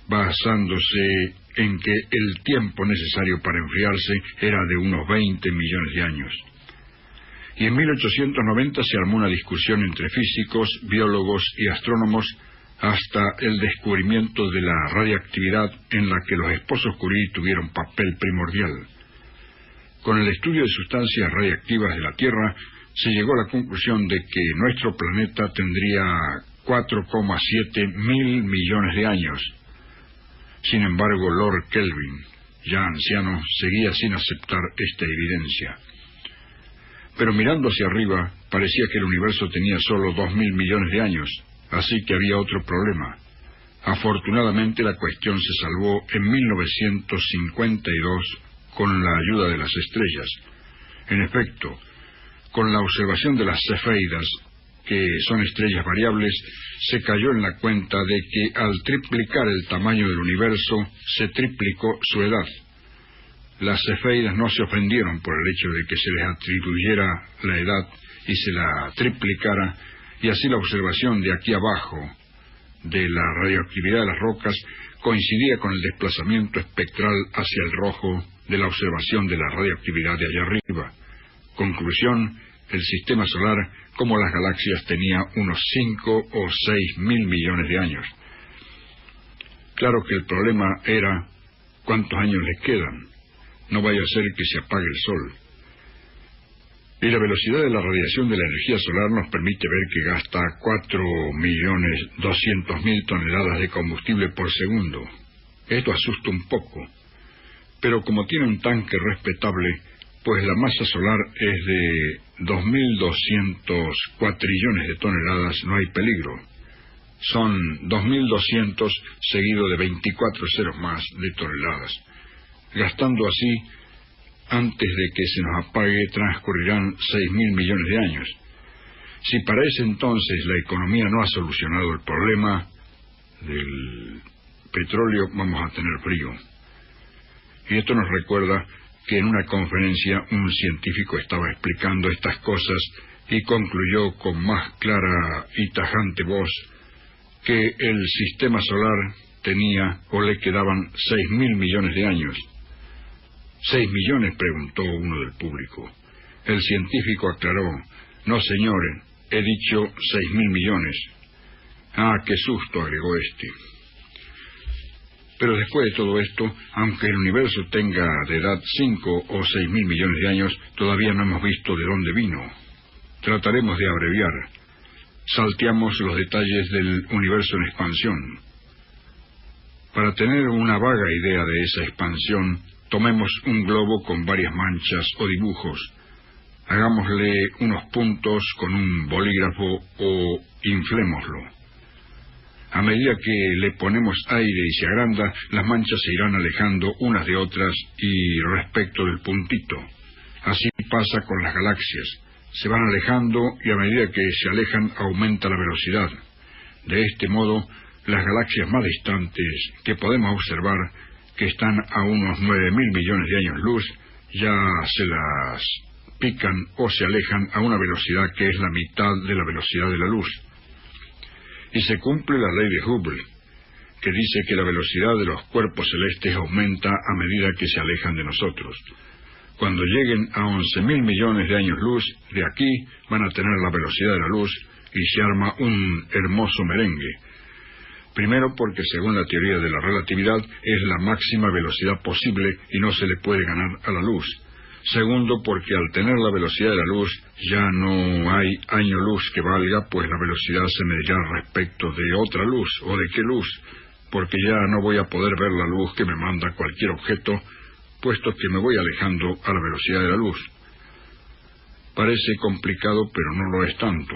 basándose en que el tiempo necesario para enfriarse era de unos 20 millones de años. Y en 1890 se armó una discusión entre físicos, biólogos y astrónomos hasta el descubrimiento de la radiactividad, en la que los esposos Curie tuvieron papel primordial. Con el estudio de sustancias radiactivas de la Tierra, se llegó a la conclusión de que nuestro planeta tendría 4,7 mil millones de años. Sin embargo, Lord Kelvin, ya anciano, seguía sin aceptar esta evidencia. Pero mirando hacia arriba, parecía que el universo tenía solo 2.000 millones de años, así que había otro problema. Afortunadamente, la cuestión se salvó en 1952 con la ayuda de las estrellas. En efecto, con la observación de las cefeidas, que son estrellas variables, se cayó en la cuenta de que al triplicar el tamaño del universo, se triplicó su edad. Las cefeidas no se ofendieron por el hecho de que se les atribuyera la edad y se la triplicara, y así la observación de aquí abajo de la radioactividad de las rocas coincidía con el desplazamiento espectral hacia el rojo de la observación de la radioactividad de allá arriba. Conclusión, el sistema solar como las galaxias tenía unos 5 o 6 mil millones de años. Claro que el problema era cuántos años les quedan. No vaya a ser que se apague el sol. Y la velocidad de la radiación de la energía solar nos permite ver que gasta 4.200.000 toneladas de combustible por segundo. Esto asusta un poco, pero como tiene un tanque respetable, pues la masa solar es de 2.200 cuatrillones de toneladas, no hay peligro. Son 2.200 seguido de 24 ceros más de toneladas. Gastando así, antes de que se nos apague, transcurrirán 6.000 millones de años. Si para ese entonces la economía no ha solucionado el problema del petróleo, vamos a tener frío. Y esto nos recuerda que en una conferencia un científico estaba explicando estas cosas y concluyó con más clara y tajante voz que el sistema solar tenía o le quedaban 6.000 millones de años. ¿6 millones? Preguntó uno del público. El científico aclaró: no, señores, he dicho 6.000 millones. Ah, qué susto, agregó este. Pero después de todo esto, aunque el universo tenga de edad 5 o 6.000 millones de años, todavía no hemos visto de dónde vino. Trataremos de abreviar. Salteamos los detalles del universo en expansión. Para tener una vaga idea de esa expansión, tomemos un globo con varias manchas o dibujos. Hagámosle unos puntos con un bolígrafo o inflémoslo. A medida que le ponemos aire y se agranda, las manchas se irán alejando unas de otras y respecto del puntito. Así pasa con las galaxias. Se van alejando y a medida que se alejan aumenta la velocidad. De este modo, las galaxias más distantes que podemos observar, que están a unos 9.000 millones de años luz, ya se las pican o se alejan a una velocidad que es la mitad de la velocidad de la luz. Y se cumple la ley de Hubble, que dice que la velocidad de los cuerpos celestes aumenta a medida que se alejan de nosotros. Cuando lleguen a 11.000 millones de años luz, de aquí van a tener la velocidad de la luz y se arma un hermoso merengue. Primero porque según la teoría de la relatividad es la máxima velocidad posible y no se le puede ganar a la luz. Segundo porque al tener la velocidad de la luz ya no hay año luz que valga, pues la velocidad se medirá respecto de otra luz o de qué luz, porque ya no voy a poder ver la luz que me manda cualquier objeto, puesto que me voy alejando a la velocidad de la luz. Parece complicado, pero no lo es tanto.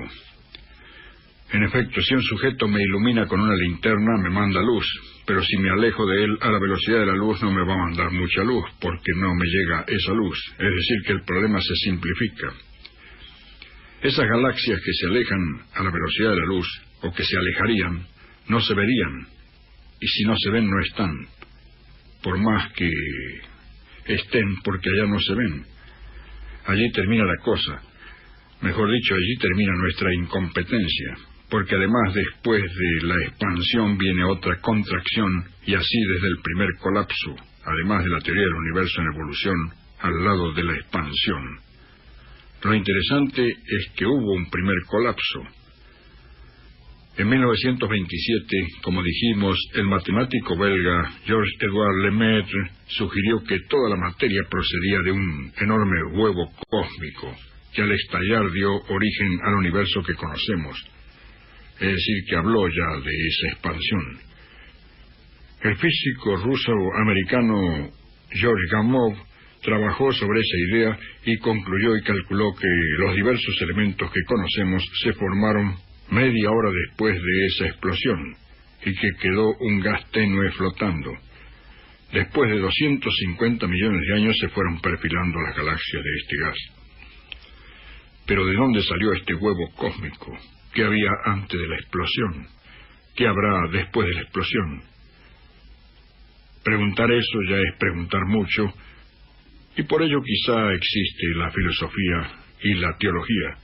En efecto, si un sujeto me ilumina con una linterna, me manda luz, pero si me alejo de él a la velocidad de la luz no me va a mandar mucha luz, porque no me llega esa luz. Es decir, que el problema se simplifica. Esas galaxias que se alejan a la velocidad de la luz, o que se alejarían, no se verían, y si no se ven, no están, por más que estén, porque allá no se ven. Allí termina la cosa. Mejor dicho, allí termina nuestra incompetencia, porque además después de la expansión viene otra contracción, y así desde el primer colapso, además de la teoría del universo en evolución, al lado de la expansión. Lo interesante es que hubo un primer colapso. En 1927, como dijimos, el matemático belga Georges-Édouard Lemaître sugirió que toda la materia procedía de un enorme huevo cósmico, que al estallar dio origen al universo que conocemos. Es decir, que habló ya de esa expansión. El físico ruso-americano George Gamow trabajó sobre esa idea y concluyó y calculó que los diversos elementos que conocemos se formaron media hora después de esa explosión y que quedó un gas tenue flotando. Después de 250 millones de años se fueron perfilando las galaxias de este gas. Pero ¿de dónde salió este huevo cósmico? ¿Qué había antes de la explosión? ¿Qué habrá después de la explosión? Preguntar eso ya es preguntar mucho, y por ello quizá existe la filosofía y la teología.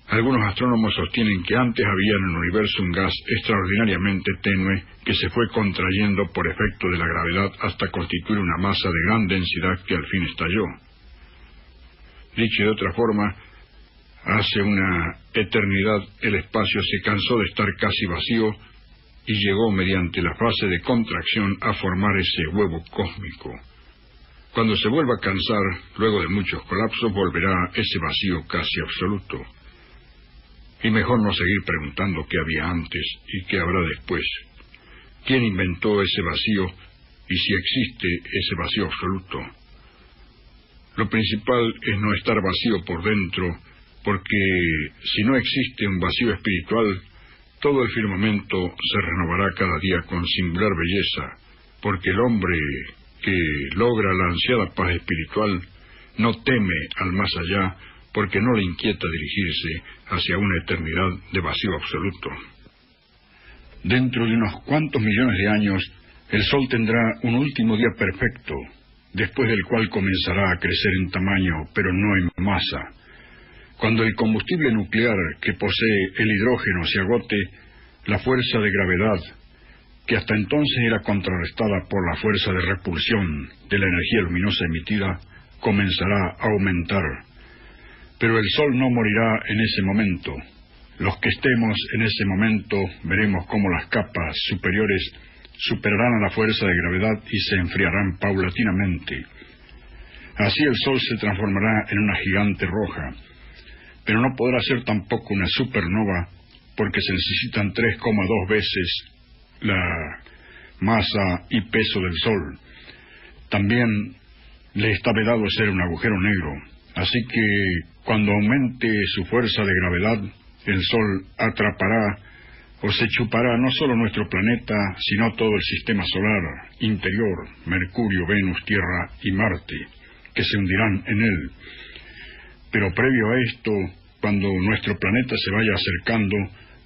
Algunos astrónomos sostienen que antes había en el universo un gas extraordinariamente tenue que se fue contrayendo por efecto de la gravedad hasta constituir una masa de gran densidad que al fin estalló. Dicho de otra forma, Hace una eternidad el espacio se cansó de estar casi vacío y llegó mediante la fase de contracción a formar ese huevo cósmico. Cuando se vuelva a cansar, luego de muchos colapsos, volverá ese vacío casi absoluto. Y mejor no seguir preguntando qué había antes y qué habrá después. ¿Quién inventó ese vacío y si existe ese vacío absoluto? Lo principal es no estar vacío por dentro, porque si no existe un vacío espiritual, todo el firmamento se renovará cada día con singular belleza, porque el hombre que logra la ansiada paz espiritual no teme al más allá, porque no le inquieta dirigirse hacia una eternidad de vacío absoluto. Dentro de unos cuantos millones de años, el Sol tendrá un último día perfecto, después del cual comenzará a crecer en tamaño, pero no en masa. Cuando el combustible nuclear que posee el hidrógeno se agote, la fuerza de gravedad, que hasta entonces era contrarrestada por la fuerza de repulsión de la energía luminosa emitida, comenzará a aumentar. Pero el Sol no morirá en ese momento. Los que estemos en ese momento veremos cómo las capas superiores superarán a la fuerza de gravedad y se enfriarán paulatinamente. Así el Sol se transformará en una gigante roja, pero no podrá ser tampoco una supernova, porque se necesitan 3,2 veces la masa y peso del Sol. También le está vedado ser un agujero negro, así que cuando aumente su fuerza de gravedad, el Sol atrapará o se chupará no solo nuestro planeta, sino todo el sistema solar interior, Mercurio, Venus, Tierra y Marte, que se hundirán en él. Pero previo a esto, cuando nuestro planeta se vaya acercando,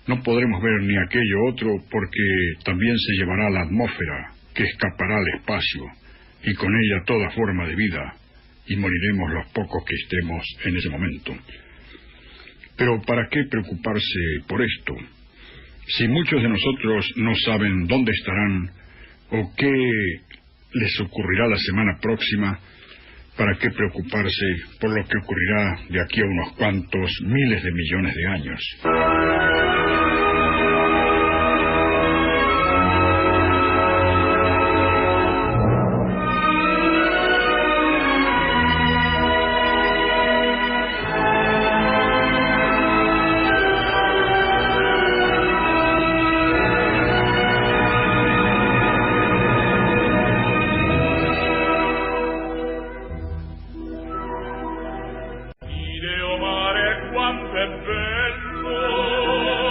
no podremos ver ni aquello otro, porque también se llevará la atmósfera, que escapará al espacio, y con ella toda forma de vida, y moriremos los pocos que estemos en ese momento. Pero ¿para qué preocuparse por esto? Si muchos de nosotros no saben dónde estarán o qué les ocurrirá la semana próxima, ¿para qué preocuparse por lo que ocurrirá de aquí a unos cuantos miles de millones de años? Ideo mare quanto è bello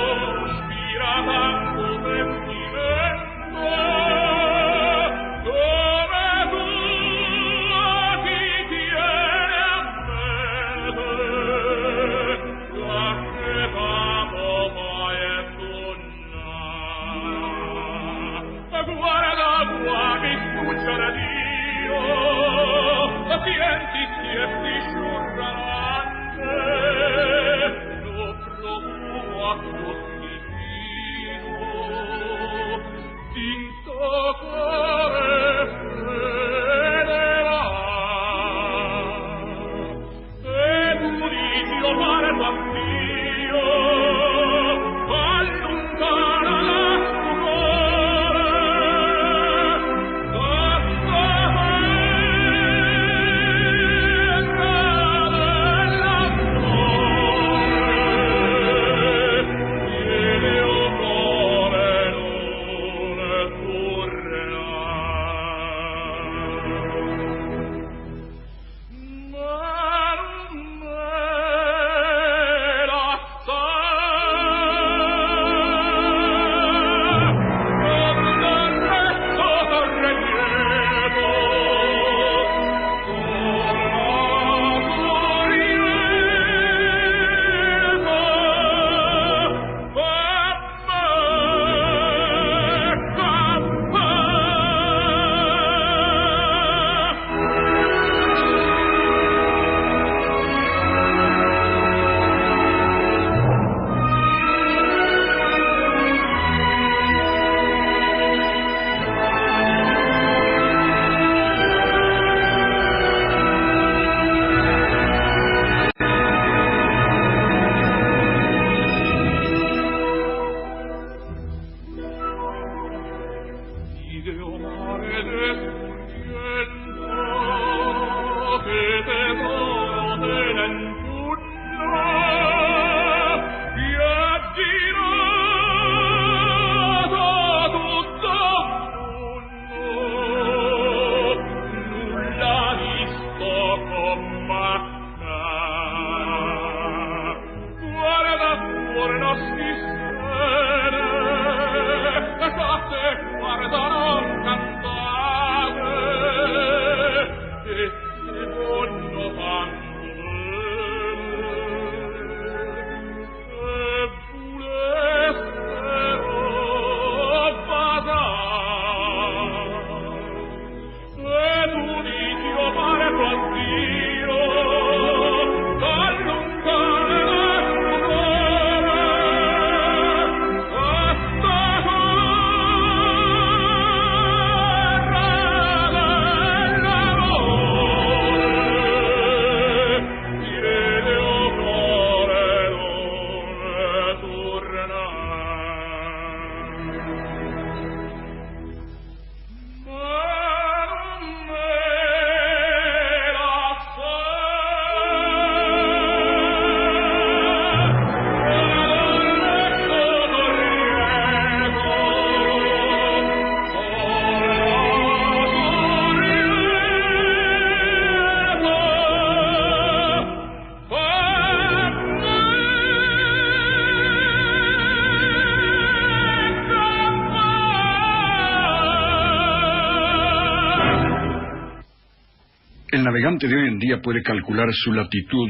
El navegante de hoy en día puede calcular su latitud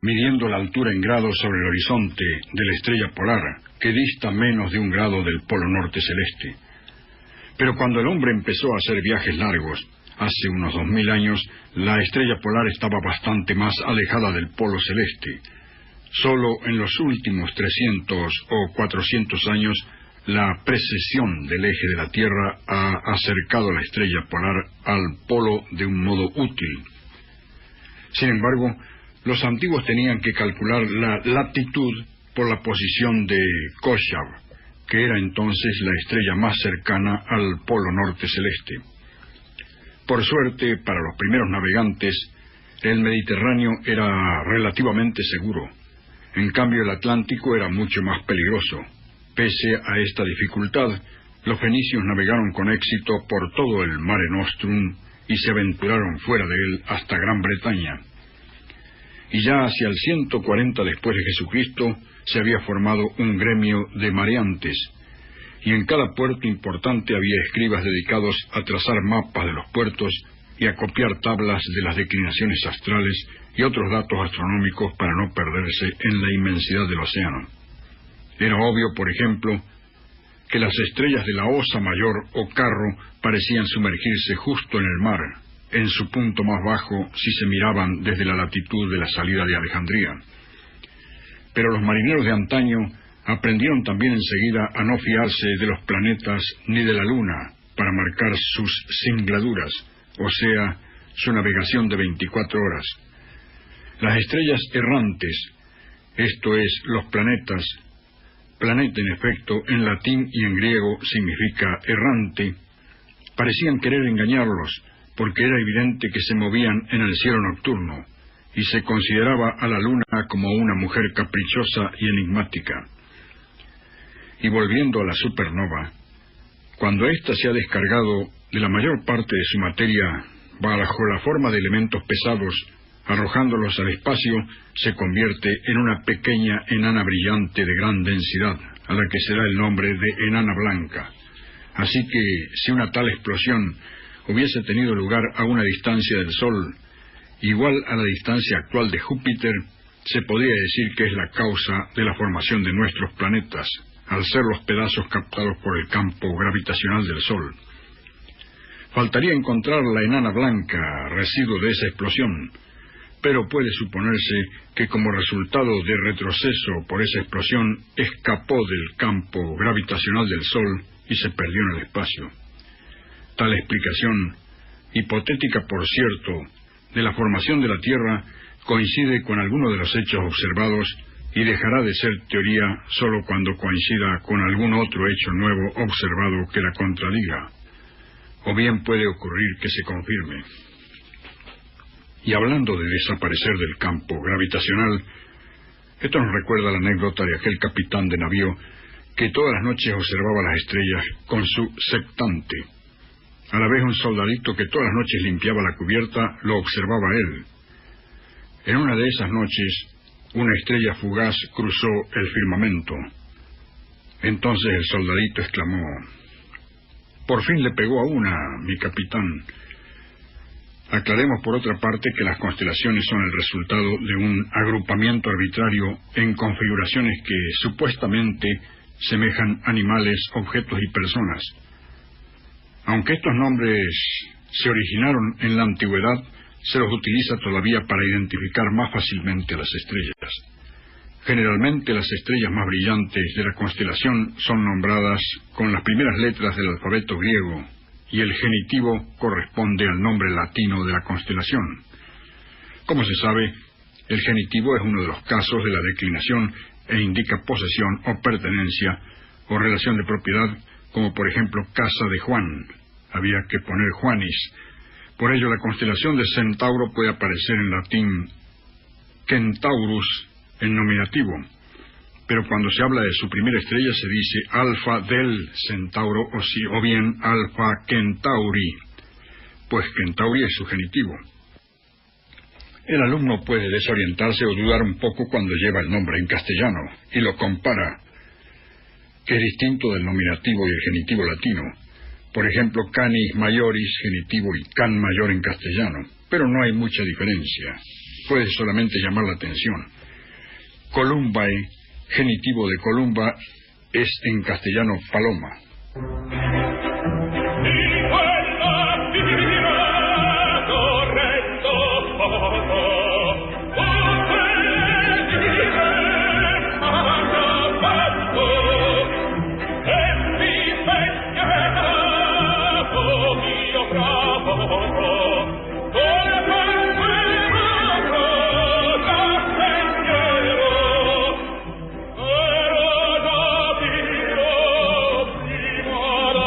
midiendo la altura en grados sobre el horizonte de la estrella polar, que dista menos de 1 grado del polo norte celeste. Pero cuando el hombre empezó a hacer viajes largos, hace unos 2000 años, la estrella polar estaba bastante más alejada del polo celeste. Solo en los últimos 300 o 400 años, la precesión del eje de la Tierra ha acercado la estrella polar al polo de un modo útil. Sin embargo, los antiguos tenían que calcular la latitud por la posición de Kochab, que era entonces la estrella más cercana al polo norte celeste. Por suerte, para los primeros navegantes, el Mediterráneo era relativamente seguro. En cambio, el Atlántico era mucho más peligroso. Pese a esta dificultad, los fenicios navegaron con éxito por todo el Mare Nostrum y se aventuraron fuera de él hasta Gran Bretaña. Y ya hacia el 140 después de Jesucristo se había formado un gremio de mareantes, y en cada puerto importante había escribas dedicados a trazar mapas de los puertos y a copiar tablas de las declinaciones astrales y otros datos astronómicos para no perderse en la inmensidad del océano. Era obvio, por ejemplo, que las estrellas de la Osa Mayor o Carro parecían sumergirse justo en el mar, en su punto más bajo si se miraban desde la latitud de la salida de Alejandría. Pero los marineros de antaño aprendieron también enseguida a no fiarse de los planetas ni de la luna para marcar sus singladuras, o sea, su navegación de 24 horas. Las estrellas errantes, esto es, los planetas, planeta en efecto en latín y en griego significa errante, parecían querer engañarlos, porque era evidente que se movían en el cielo nocturno, y se consideraba a la luna como una mujer caprichosa y enigmática. Y volviendo a la supernova, cuando ésta se ha descargado de la mayor parte de su materia bajo la forma de elementos pesados, arrojándolos al espacio, se convierte en una pequeña enana brillante de gran densidad, a la que se da el nombre de enana blanca. Así que, si una tal explosión hubiese tenido lugar a una distancia del Sol, igual a la distancia actual de Júpiter, se podría decir que es la causa de la formación de nuestros planetas, al ser los pedazos captados por el campo gravitacional del Sol. Faltaría encontrar la enana blanca, residuo de esa explosión, pero puede suponerse que como resultado de retroceso por esa explosión escapó del campo gravitacional del Sol y se perdió en el espacio. Tal explicación, hipotética por cierto, de la formación de la Tierra coincide con alguno de los hechos observados y dejará de ser teoría solo cuando coincida con algún otro hecho nuevo observado que la contradiga. o bien puede ocurrir que se confirme. Y hablando de desaparecer del campo gravitacional, esto nos recuerda la anécdota de aquel capitán de navío que todas las noches observaba las estrellas con su septante. A la vez un soldadito que todas las noches limpiaba la cubierta lo observaba a él. En una de esas noches, una estrella fugaz cruzó el firmamento. Entonces el soldadito exclamó: «Por fin le pegó a una, mi capitán». Aclaremos por otra parte que las constelaciones son el resultado de un agrupamiento arbitrario en configuraciones que supuestamente semejan animales, objetos y personas. Aunque estos nombres se originaron en la antigüedad, se los utiliza todavía para identificar más fácilmente a las estrellas. Generalmente las estrellas más brillantes de la constelación son nombradas con las primeras letras del alfabeto griego, y el genitivo corresponde al nombre latino de la constelación. Como se sabe, el genitivo es uno de los casos de la declinación e indica posesión o pertenencia o relación de propiedad, como por ejemplo casa de Juan. Había que poner Juanis. Por ello la constelación de Centauro puede aparecer en latín Centaurus en nominativo, pero cuando se habla de su primera estrella se dice Alfa del Centauro o bien Alfa Centauri, pues Centauri es su genitivo. El alumno puede desorientarse o dudar un poco cuando lleva el nombre en castellano y lo compara, que es distinto del nominativo y el genitivo latino. Por ejemplo, canis majoris, genitivo, y can mayor en castellano, pero no hay mucha diferencia. Puede solamente llamar la atención. Columbae, genitivo de Columba, es en castellano paloma. Era da Dio prima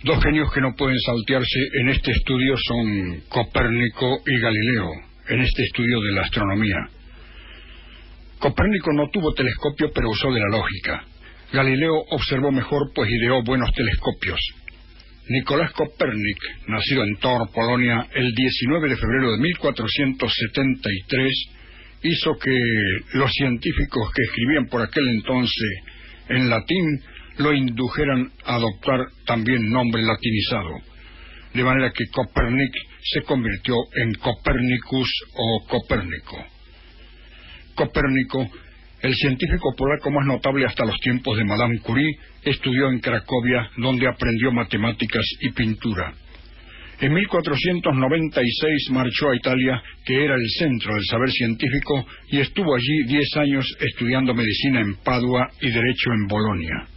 Dos genios que no pueden saltearse en este estudio son Copérnico y Galileo, en este estudio de la astronomía. Copérnico no tuvo telescopio, pero usó de la lógica. Galileo observó mejor, pues ideó buenos telescopios. Nicolás Copérnic, nacido en Tor, Polonia, el 19 de febrero de 1473, hizo que los científicos que escribían por aquel entonces en latín lo indujeran a adoptar también nombre latinizado, de manera que Copérnic se convirtió en Copérnicus o Copérnico. Copérnico, el científico polaco más notable hasta los tiempos de Madame Curie, estudió en Cracovia, donde aprendió matemáticas y pintura. En 1496 marchó a Italia, que era el centro del saber científico, y estuvo allí 10 años estudiando medicina en Padua y derecho en Bolonia.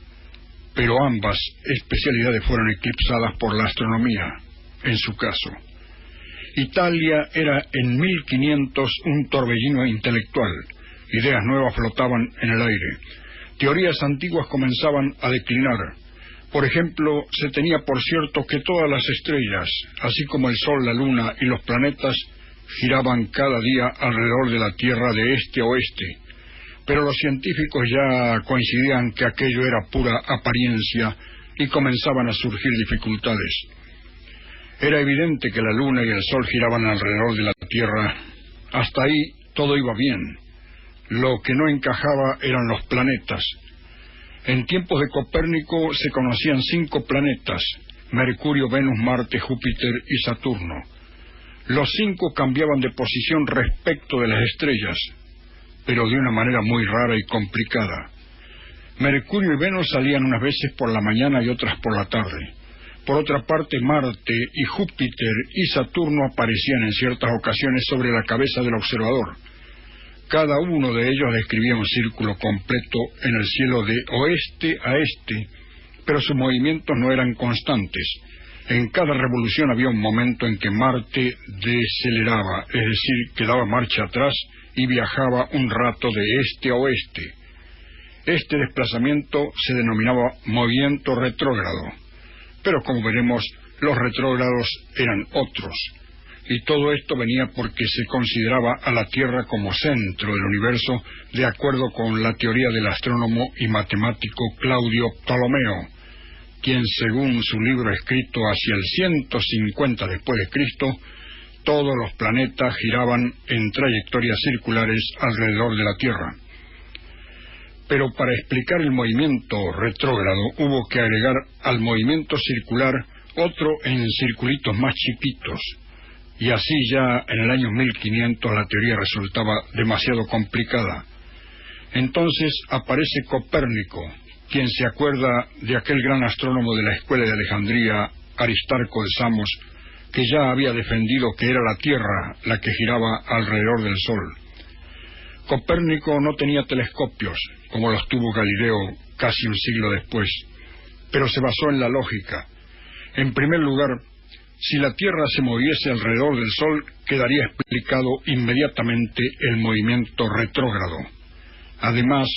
Pero ambas especialidades fueron eclipsadas por la astronomía, en su caso. Italia era en 1500 un torbellino intelectual. Ideas nuevas flotaban en el aire. Teorías antiguas comenzaban a declinar. Por ejemplo, se tenía por cierto que todas las estrellas, así como el Sol, la Luna y los planetas, giraban cada día alrededor de la Tierra de este a oeste. Pero los científicos ya coincidían que aquello era pura apariencia y comenzaban a surgir dificultades. Era evidente que la Luna y el Sol giraban alrededor de la Tierra. Hasta ahí todo iba bien. Lo que no encajaba eran los planetas. En tiempos de Copérnico se conocían 5 planetas: Mercurio, Venus, Marte, Júpiter y Saturno. Los 5 cambiaban de posición respecto de las estrellas, pero de una manera muy rara y complicada. Mercurio y Venus salían unas veces por la mañana y otras por la tarde. Por otra parte, Marte y Júpiter y Saturno aparecían en ciertas ocasiones sobre la cabeza del observador. Cada uno de ellos describía un círculo completo en el cielo de oeste a este, pero sus movimientos no eran constantes. En cada revolución había un momento en que Marte deceleraba, es decir, que daba marcha atrás y viajaba un rato de este a oeste. Este desplazamiento se denominaba movimiento retrógrado, pero como veremos, los retrógrados eran otros. Y todo esto venía porque se consideraba a la Tierra como centro del universo, de acuerdo con la teoría del astrónomo y matemático Claudio Ptolomeo, quien, según su libro escrito hacia el 150 después de Cristo, todos los planetas giraban en trayectorias circulares alrededor de la Tierra. Pero para explicar el movimiento retrógrado hubo que agregar al movimiento circular otro en circulitos más chiquitos. Y así ya en el año 1500 la teoría resultaba demasiado complicada. Entonces aparece Copérnico, quien se acuerda de aquel gran astrónomo de la escuela de Alejandría, Aristarco de Samos, que ya había defendido que era la Tierra la que giraba alrededor del Sol. Copérnico no tenía telescopios, como los tuvo Galileo casi un siglo después, pero se basó en la lógica. En primer lugar, si la Tierra se moviese alrededor del Sol, quedaría explicado inmediatamente el movimiento retrógrado. Además,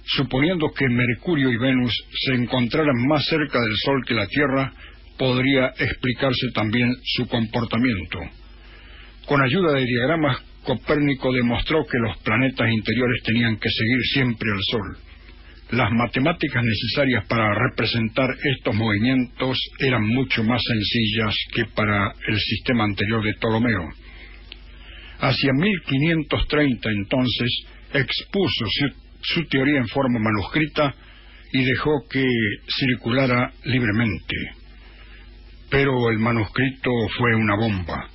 suponiendo que Mercurio y Venus se encontraran más cerca del Sol que la Tierra, podría explicarse también su comportamiento. Con ayuda de diagramas, Copérnico demostró que los planetas interiores tenían que seguir siempre al Sol. Las matemáticas necesarias para representar estos movimientos eran mucho más sencillas que para el sistema anterior de Ptolomeo. Hacia 1530, entonces, expuso su teoría en forma manuscrita y dejó que circulara libremente. Pero el manuscrito fue una bomba.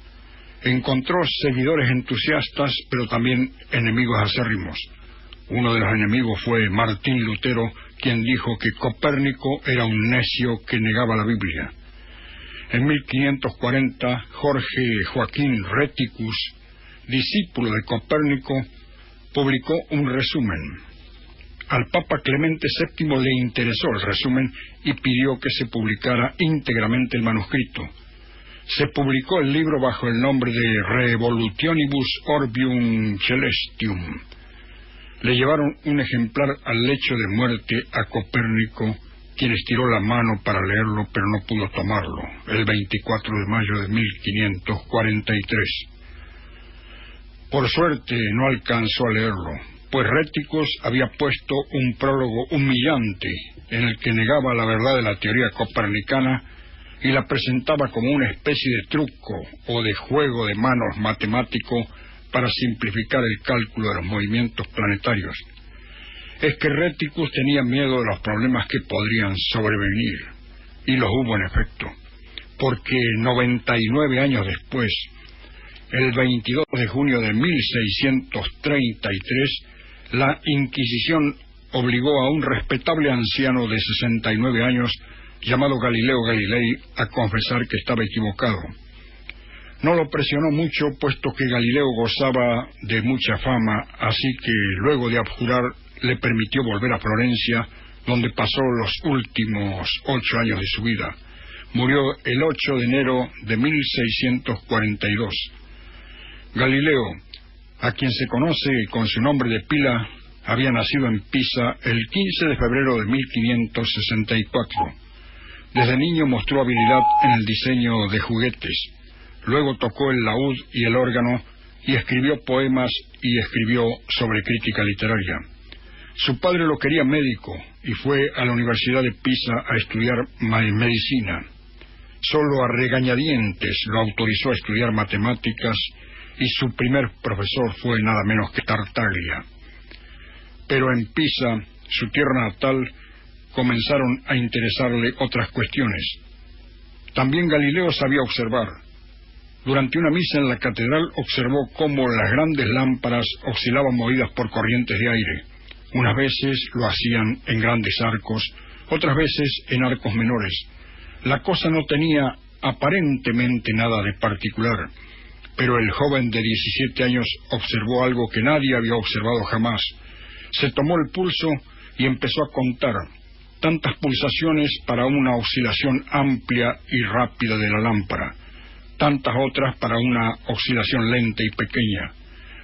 Encontró seguidores entusiastas, pero también enemigos acérrimos. Uno de los enemigos fue Martín Lutero, quien dijo que Copérnico era un necio que negaba la Biblia. En 1540, Jorge Joaquín Reticus, discípulo de Copérnico, publicó un resumen. Al Papa Clemente VII le interesó el resumen y pidió que se publicara íntegramente el manuscrito. Se publicó el libro bajo el nombre de Revolutionibus Orbium Celestium. Le llevaron un ejemplar al lecho de muerte a Copérnico quien estiró la mano para leerlo, pero no pudo tomarlo, el 24 de mayo de 1543. Por suerte no alcanzó a leerlo, pues Réticos había puesto un prólogo humillante en el que negaba la verdad de la teoría copernicana y la presentaba como una especie de truco o de juego de manos matemático para simplificar el cálculo de los movimientos planetarios. Es que Réticos tenía miedo de los problemas que podrían sobrevenir, y los hubo en efecto, porque 99 años después, el 22 de junio de 1633, la Inquisición obligó a un respetable anciano de 69 años, llamado Galileo Galilei, a confesar que estaba equivocado. No lo presionó mucho, puesto que Galileo gozaba de mucha fama, así que luego de abjurar le permitió volver a Florencia, donde pasó los últimos 8 años de su vida. Murió el 8 de enero de 1642. Galileo, a quien se conoce con su nombre de pila, había nacido en Pisa el 15 de febrero de 1564. Desde niño mostró habilidad en el diseño de juguetes. Luego tocó el laúd y el órgano y escribió poemas y escribió sobre crítica literaria. Su padre lo quería médico y fue a la Universidad de Pisa a estudiar medicina. Solo a regañadientes lo autorizó a estudiar matemáticas y su primer profesor fue nada menos que Tartaglia. Pero en Pisa, su tierra natal, comenzaron a interesarle otras cuestiones. También Galileo sabía observar. Durante una misa en la catedral observó cómo las grandes lámparas oscilaban movidas por corrientes de aire. Unas veces lo hacían en grandes arcos, otras veces en arcos menores. La cosa no tenía aparentemente nada de particular, pero el joven de 17 años observó algo que nadie había observado jamás. Se tomó el pulso y empezó a contar tantas pulsaciones para una oscilación amplia y rápida de la lámpara, tantas otras para una oscilación lenta y pequeña.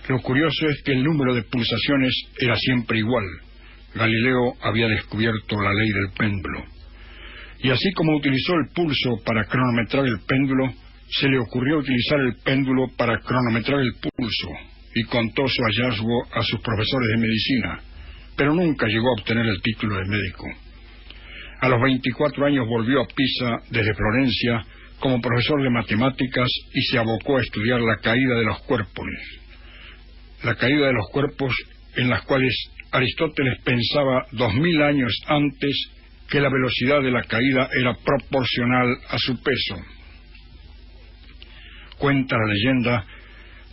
Lo curioso es que el número de pulsaciones era siempre igual. Galileo había descubierto la ley del péndulo. Y así como utilizó el pulso para cronometrar el péndulo, se le ocurrió utilizar el péndulo para cronometrar el pulso, y contó su hallazgo a sus profesores de medicina, pero nunca llegó a obtener el título de médico. A los 24 años volvió a Pisa desde Florencia como profesor de matemáticas y se abocó a estudiar la caída de los cuerpos. La caída de los cuerpos en las cuales Aristóteles pensaba 2000 años antes que la velocidad de la caída era proporcional a su peso. Cuenta la leyenda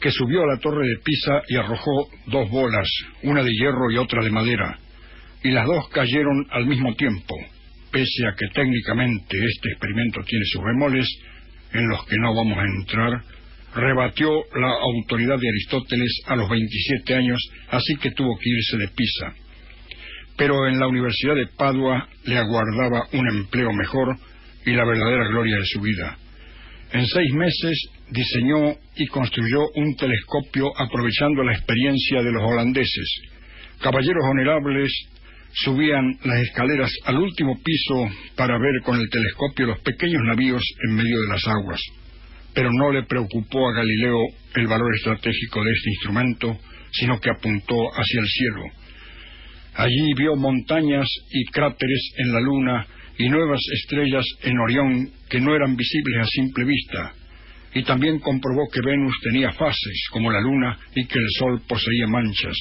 que subió a la torre de Pisa y arrojó 2 bolas, una de hierro y otra de madera, y las 2 cayeron al mismo tiempo. Pese a que técnicamente este experimento tiene sus bemoles, en los que no vamos a entrar, rebatió la autoridad de Aristóteles a los 27 años, así que tuvo que irse de Pisa. Pero en la Universidad de Padua le aguardaba un empleo mejor y la verdadera gloria de su vida. En 6 meses diseñó y construyó un telescopio aprovechando la experiencia de los holandeses. Caballeros honorables subían las escaleras al último piso para ver con el telescopio los pequeños navíos en medio de las aguas. Pero no le preocupó a Galileo el valor estratégico de este instrumento, sino que apuntó hacia el cielo. Allí vio montañas y cráteres en la Luna y nuevas estrellas en Orión que no eran visibles a simple vista, y también comprobó que Venus tenía fases, como la Luna, y que el Sol poseía manchas.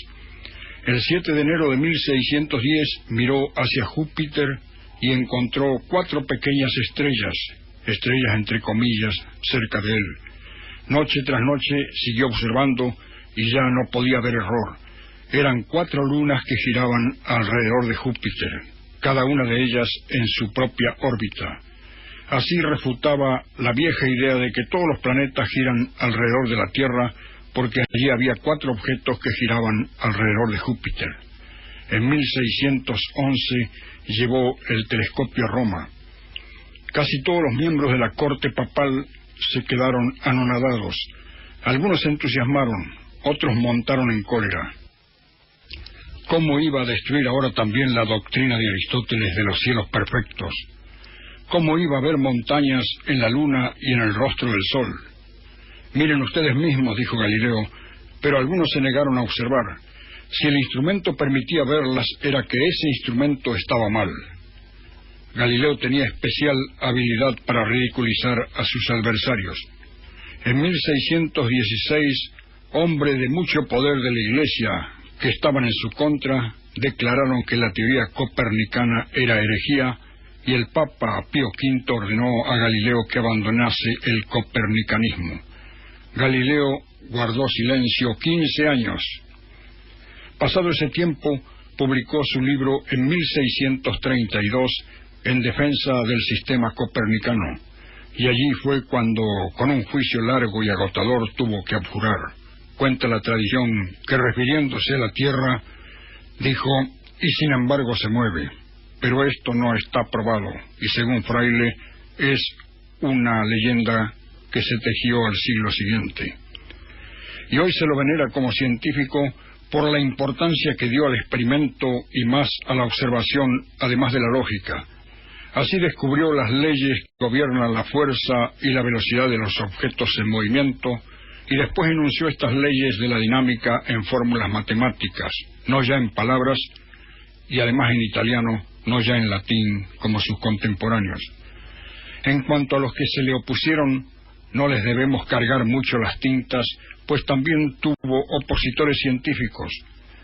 El 7 de enero de 1610 miró hacia Júpiter y encontró 4 pequeñas estrellas entre comillas, cerca de él. Noche tras noche siguió observando y ya no podía haber error. Eran 4 lunas que giraban alrededor de Júpiter, cada una de ellas en su propia órbita. Así refutaba la vieja idea de que todos los planetas giran alrededor de la Tierra, porque allí había 4 objetos que giraban alrededor de Júpiter. En 1611 llevó el telescopio a Roma. Casi todos los miembros de la corte papal se quedaron anonadados. Algunos se entusiasmaron, otros montaron en cólera. ¿Cómo iba a destruir ahora también la doctrina de Aristóteles de los cielos perfectos? ¿Cómo iba a ver montañas en la luna y en el rostro del sol? Miren ustedes mismos, dijo Galileo, pero algunos se negaron a observar. Si el instrumento permitía verlas, era que ese instrumento estaba mal. Galileo tenía especial habilidad para ridiculizar a sus adversarios. En 1616, hombres de mucho poder de la Iglesia que estaban en su contra declararon que la teoría copernicana era herejía, y el Papa Pío V ordenó a Galileo que abandonase el copernicanismo. Galileo guardó silencio 15 años. Pasado ese tiempo, publicó su libro en 1632 en defensa del sistema copernicano, y allí fue cuando, con un juicio largo y agotador, tuvo que abjurar. Cuenta la tradición que, refiriéndose a la Tierra, dijo: y sin embargo se mueve, pero esto no está probado, y según Fraile, es una leyenda que se tejió al siglo siguiente. Y hoy se lo venera como científico por la importancia que dio al experimento y más a la observación, además de la lógica. Así descubrió las leyes que gobiernan la fuerza y la velocidad de los objetos en movimiento, y después enunció estas leyes de la dinámica en fórmulas matemáticas, no ya en palabras, y además en italiano, no ya en latín, como sus contemporáneos. En cuanto a los que se le opusieron, no les debemos cargar mucho las tintas, pues también tuvo opositores científicos,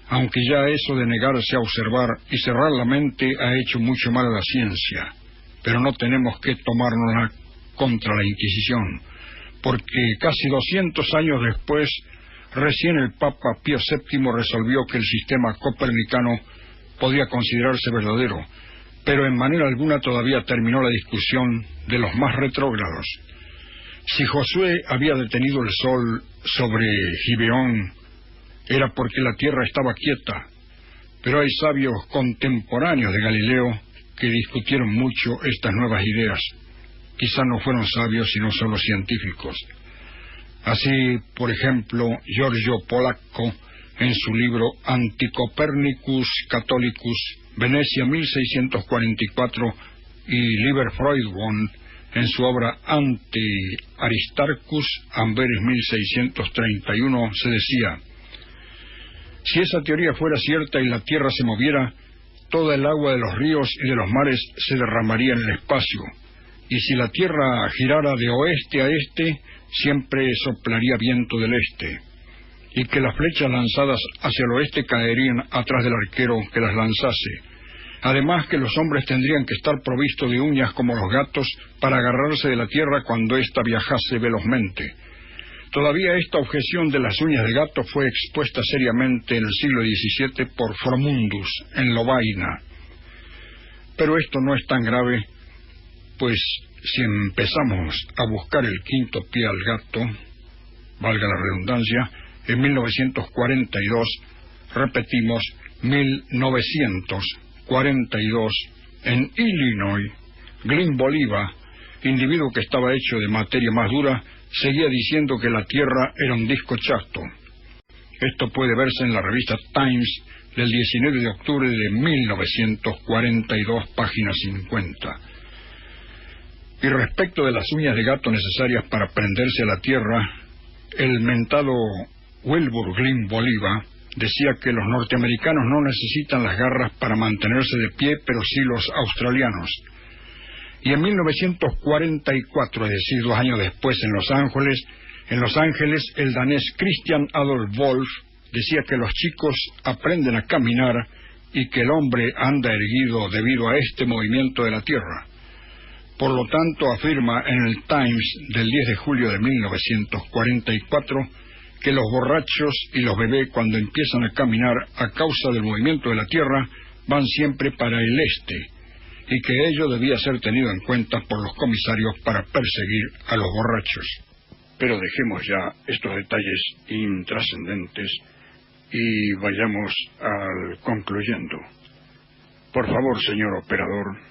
aunque ya eso de negarse a observar y cerrar la mente ha hecho mucho mal a la ciencia. Pero no tenemos que tomárnosla contra la Inquisición, porque casi 200 años después, recién el Papa Pío VII resolvió que el sistema copernicano podía considerarse verdadero, pero en manera alguna todavía terminó la discusión de los más retrógrados. Si Josué había detenido el sol sobre Gibeón, era porque la tierra estaba quieta, pero hay sabios contemporáneos de Galileo que discutieron mucho estas nuevas ideas. Quizá no fueron sabios, sino solo científicos. Así, por ejemplo, Giorgio Polacco, en su libro Anticopernicus Catholicus, Venecia 1644, y Liber Freudwon, en su obra Ante Aristarchus, Amberes 1631, se decía: si esa teoría fuera cierta y la Tierra se moviera, toda el agua de los ríos y de los mares se derramaría en el espacio, y si la Tierra girara de oeste a este, siempre soplaría viento del este, y que las flechas lanzadas hacia el oeste caerían atrás del arquero que las lanzase. Además que los hombres tendrían que estar provistos de uñas como los gatos para agarrarse de la tierra cuando ésta viajase velozmente. Todavía esta objeción de las uñas de gato fue expuesta seriamente en el siglo XVII por Fromundus, en Lovaina. Pero esto no es tan grave, pues si empezamos a buscar el quinto pie al gato, valga la redundancia, en 1942, repetimos, 1942, en Illinois, Glyn Voliva, individuo que estaba hecho de materia más dura, seguía diciendo que la Tierra era un disco chato. Esto puede verse en la revista Times del 19 de octubre de 1942, página 50. Y respecto de las uñas de gato necesarias para prenderse a la Tierra, el mentado Wilbur Glyn Voliva decía que los norteamericanos no necesitan las garras para mantenerse de pie, pero sí los australianos. Y en 1944, es decir, 2 años después, en Los Ángeles, el danés Christian Adolf Wolff decía que los chicos aprenden a caminar y que el hombre anda erguido debido a este movimiento de la Tierra. Por lo tanto, afirma en el Times del 10 de julio de 1944 que los borrachos y los bebés, cuando empiezan a caminar a causa del movimiento de la Tierra, van siempre para el este, y que ello debía ser tenido en cuenta por los comisarios para perseguir a los borrachos. Pero dejemos ya estos detalles intrascendentes y vayamos al concluyendo. Por favor, señor operador.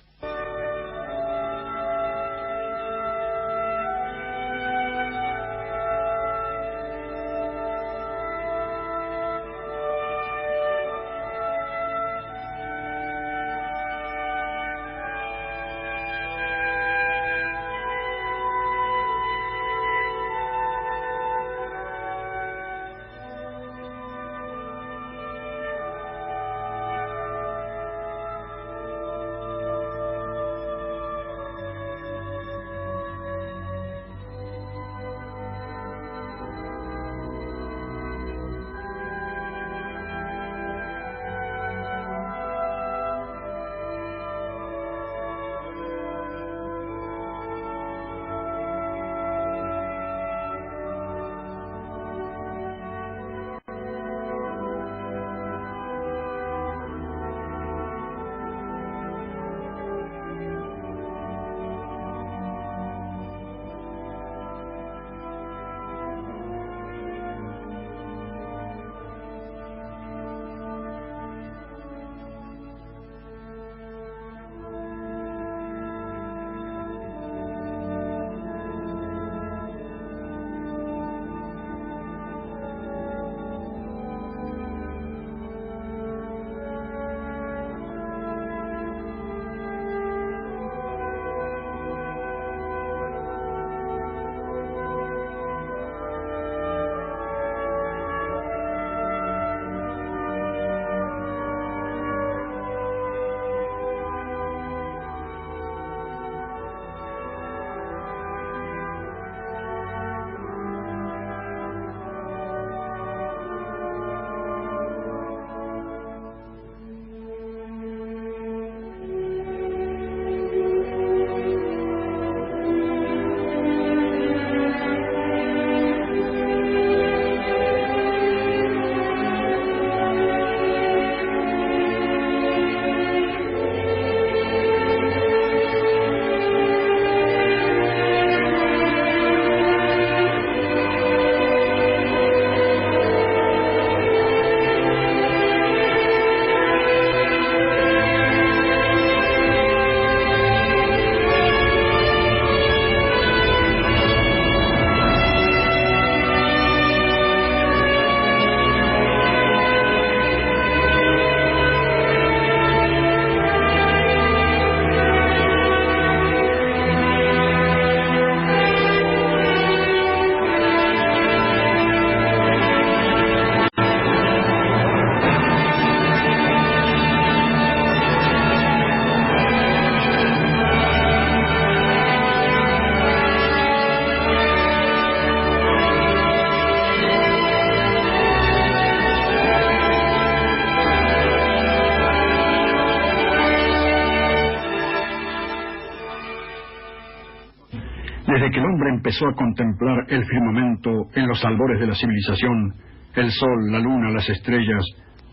Desde que el hombre empezó a contemplar el firmamento en los albores de la civilización, el sol, la luna, las estrellas,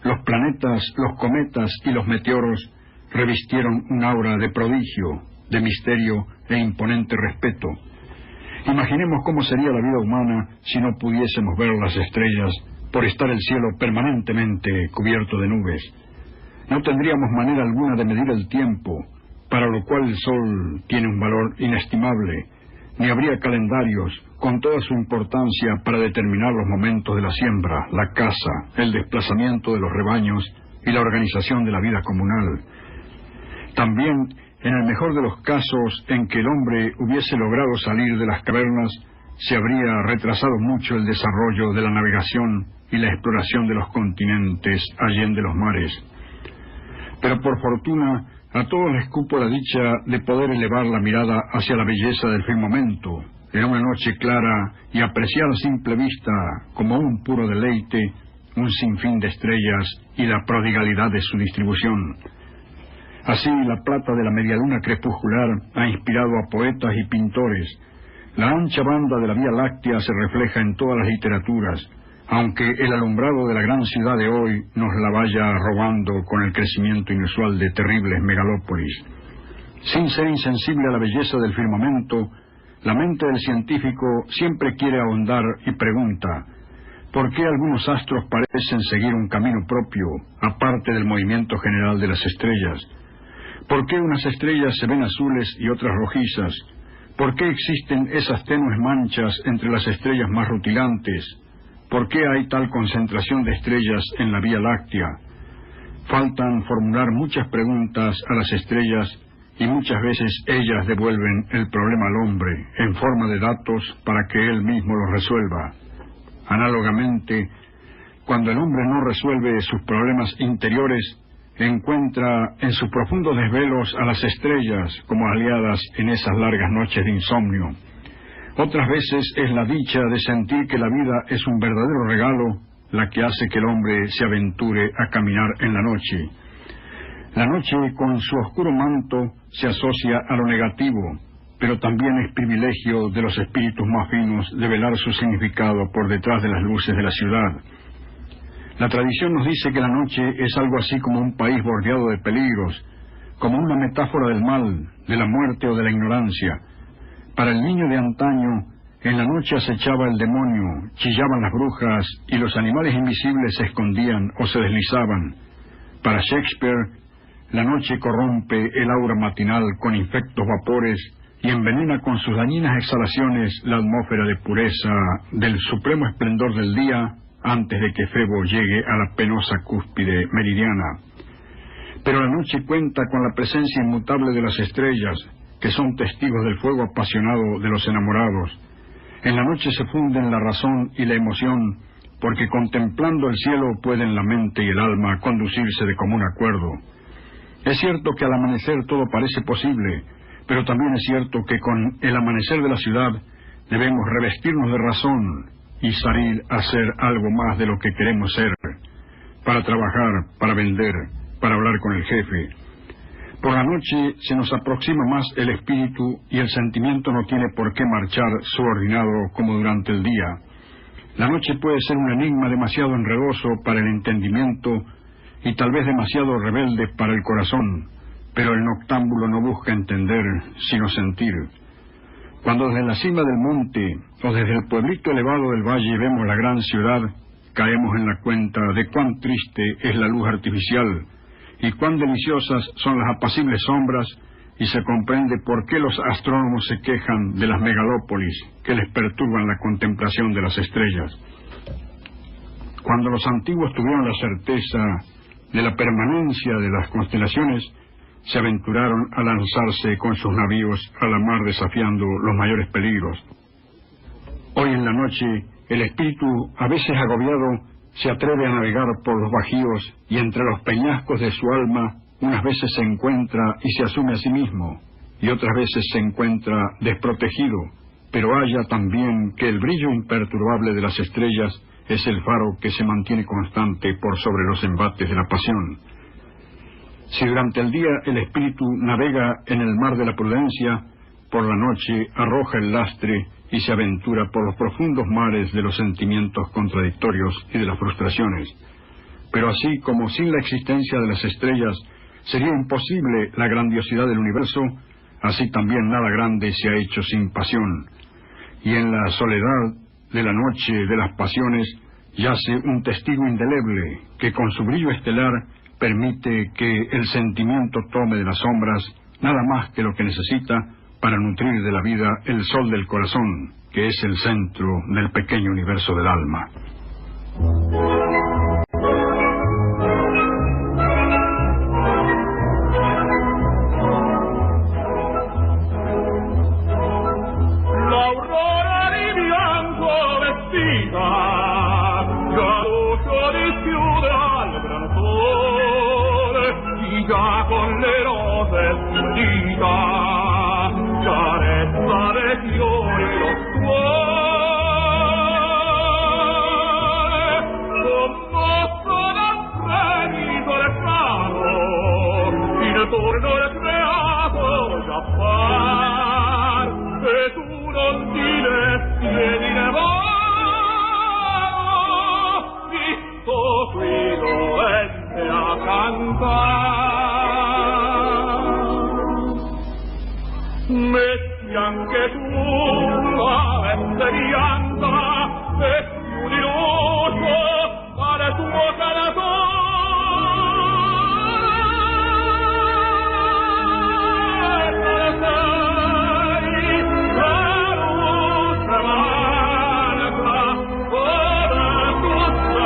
los planetas, los cometas y los meteoros revistieron un aura de prodigio, de misterio e imponente respeto. Imaginemos cómo sería la vida humana si no pudiésemos ver las estrellas por estar el cielo permanentemente cubierto de nubes. No tendríamos manera alguna de medir el tiempo, para lo cual el sol tiene un valor inestimable, ni habría calendarios con toda su importancia para determinar los momentos de la siembra, la caza, el desplazamiento de los rebaños y la organización de la vida comunal. También, en el mejor de los casos en que el hombre hubiese logrado salir de las cavernas, se habría retrasado mucho el desarrollo de la navegación y la exploración de los continentes allende los mares. Pero por fortuna, a todos les cupo la dicha de poder elevar la mirada hacia la belleza del firmamento, en una noche clara, y apreciar a simple vista, como un puro deleite, un sinfín de estrellas y la prodigalidad de su distribución. Así, la plata de la medialuna crepuscular ha inspirado a poetas y pintores. La ancha banda de la Vía Láctea se refleja en todas las literaturas, aunque el alumbrado de la gran ciudad de hoy nos la vaya robando con el crecimiento inusual de terribles megalópolis. Sin ser insensible a la belleza del firmamento, la mente del científico siempre quiere ahondar y pregunta: ¿por qué algunos astros parecen seguir un camino propio, aparte del movimiento general de las estrellas? ¿Por qué unas estrellas se ven azules y otras rojizas? ¿Por qué existen esas tenues manchas entre las estrellas más rutilantes? ¿Por qué hay tal concentración de estrellas en la Vía Láctea? Faltan formular muchas preguntas a las estrellas y muchas veces ellas devuelven el problema al hombre en forma de datos para que él mismo los resuelva. Análogamente, cuando el hombre no resuelve sus problemas interiores, encuentra en sus profundos desvelos a las estrellas como aliadas en esas largas noches de insomnio. Otras veces es la dicha de sentir que la vida es un verdadero regalo la que hace que el hombre se aventure a caminar en la noche. La noche, con su oscuro manto, se asocia a lo negativo, pero también es privilegio de los espíritus más finos de velar su significado por detrás de las luces de la ciudad. La tradición nos dice que la noche es algo así como un país bordeado de peligros, como una metáfora del mal, de la muerte o de la ignorancia. Para el niño de antaño, en la noche acechaba el demonio, chillaban las brujas y los animales invisibles se escondían o se deslizaban. Para Shakespeare, la noche corrompe el aura matinal con infectos vapores y envenena con sus dañinas exhalaciones la atmósfera de pureza del supremo esplendor del día antes de que Febo llegue a la penosa cúspide meridiana. Pero la noche cuenta con la presencia inmutable de las estrellas, que son testigos del fuego apasionado de los enamorados. En la noche se funden la razón y la emoción, porque contemplando el cielo pueden la mente y el alma conducirse de común acuerdo. Es cierto que al amanecer todo parece posible, pero también es cierto que con el amanecer de la ciudad debemos revestirnos de razón y salir a ser algo más de lo que queremos ser, para trabajar, para vender, para hablar con el jefe. Por la noche se nos aproxima más el espíritu y el sentimiento no tiene por qué marchar subordinado como durante el día. La noche puede ser un enigma demasiado enredoso para el entendimiento y tal vez demasiado rebelde para el corazón, pero el noctámbulo no busca entender, sino sentir. Cuando desde la cima del monte o desde el pueblito elevado del valle vemos la gran ciudad, caemos en la cuenta de cuán triste es la luz artificial y cuán deliciosas son las apacibles sombras, y se comprende por qué los astrónomos se quejan de las megalópolis que les perturban la contemplación de las estrellas. Cuando los antiguos tuvieron la certeza de la permanencia de las constelaciones, se aventuraron a lanzarse con sus navíos a la mar desafiando los mayores peligros. Hoy en la noche, el espíritu, a veces agobiado, se atreve a navegar por los bajíos y entre los peñascos de su alma unas veces se encuentra y se asume a sí mismo, y otras veces se encuentra desprotegido, pero halla también que el brillo imperturbable de las estrellas es el faro que se mantiene constante por sobre los embates de la pasión. Si durante el día el espíritu navega en el mar de la prudencia, por la noche arroja el lastre y se aventura por los profundos mares de los sentimientos contradictorios y de las frustraciones. Pero así como sin la existencia de las estrellas sería imposible la grandiosidad del universo, así también nada grande se ha hecho sin pasión. Y en la soledad de la noche de las pasiones yace un testigo indeleble que con su brillo estelar permite que el sentimiento tome de las sombras nada más que lo que necesita para nutrir de la vida el sol del corazón, que es el centro del pequeño universo del alma. La aurora di bianco vestita, ya luce di chiude al gran sole, y ya con le rose dita. Carezza de fiori lo cuore, commosso dal fremito recano, intorno al creato già par, e tu non ti lesti di nevano, visto qui dolente a cantare. Metti anche tu la veste bianca e più di luce pare tuo canatore. Sei la luce manca, ora tu sei la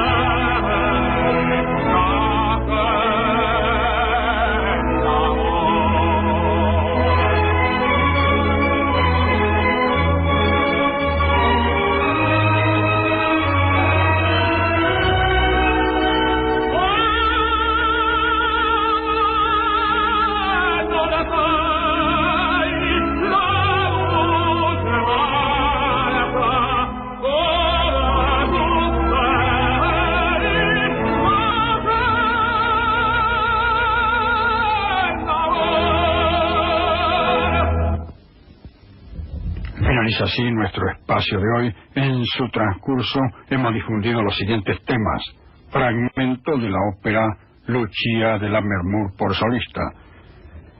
Finaliza así nuestro espacio de hoy. En su transcurso hemos difundido los siguientes temas: fragmentos de la ópera Lucia de Lammermoor por solista,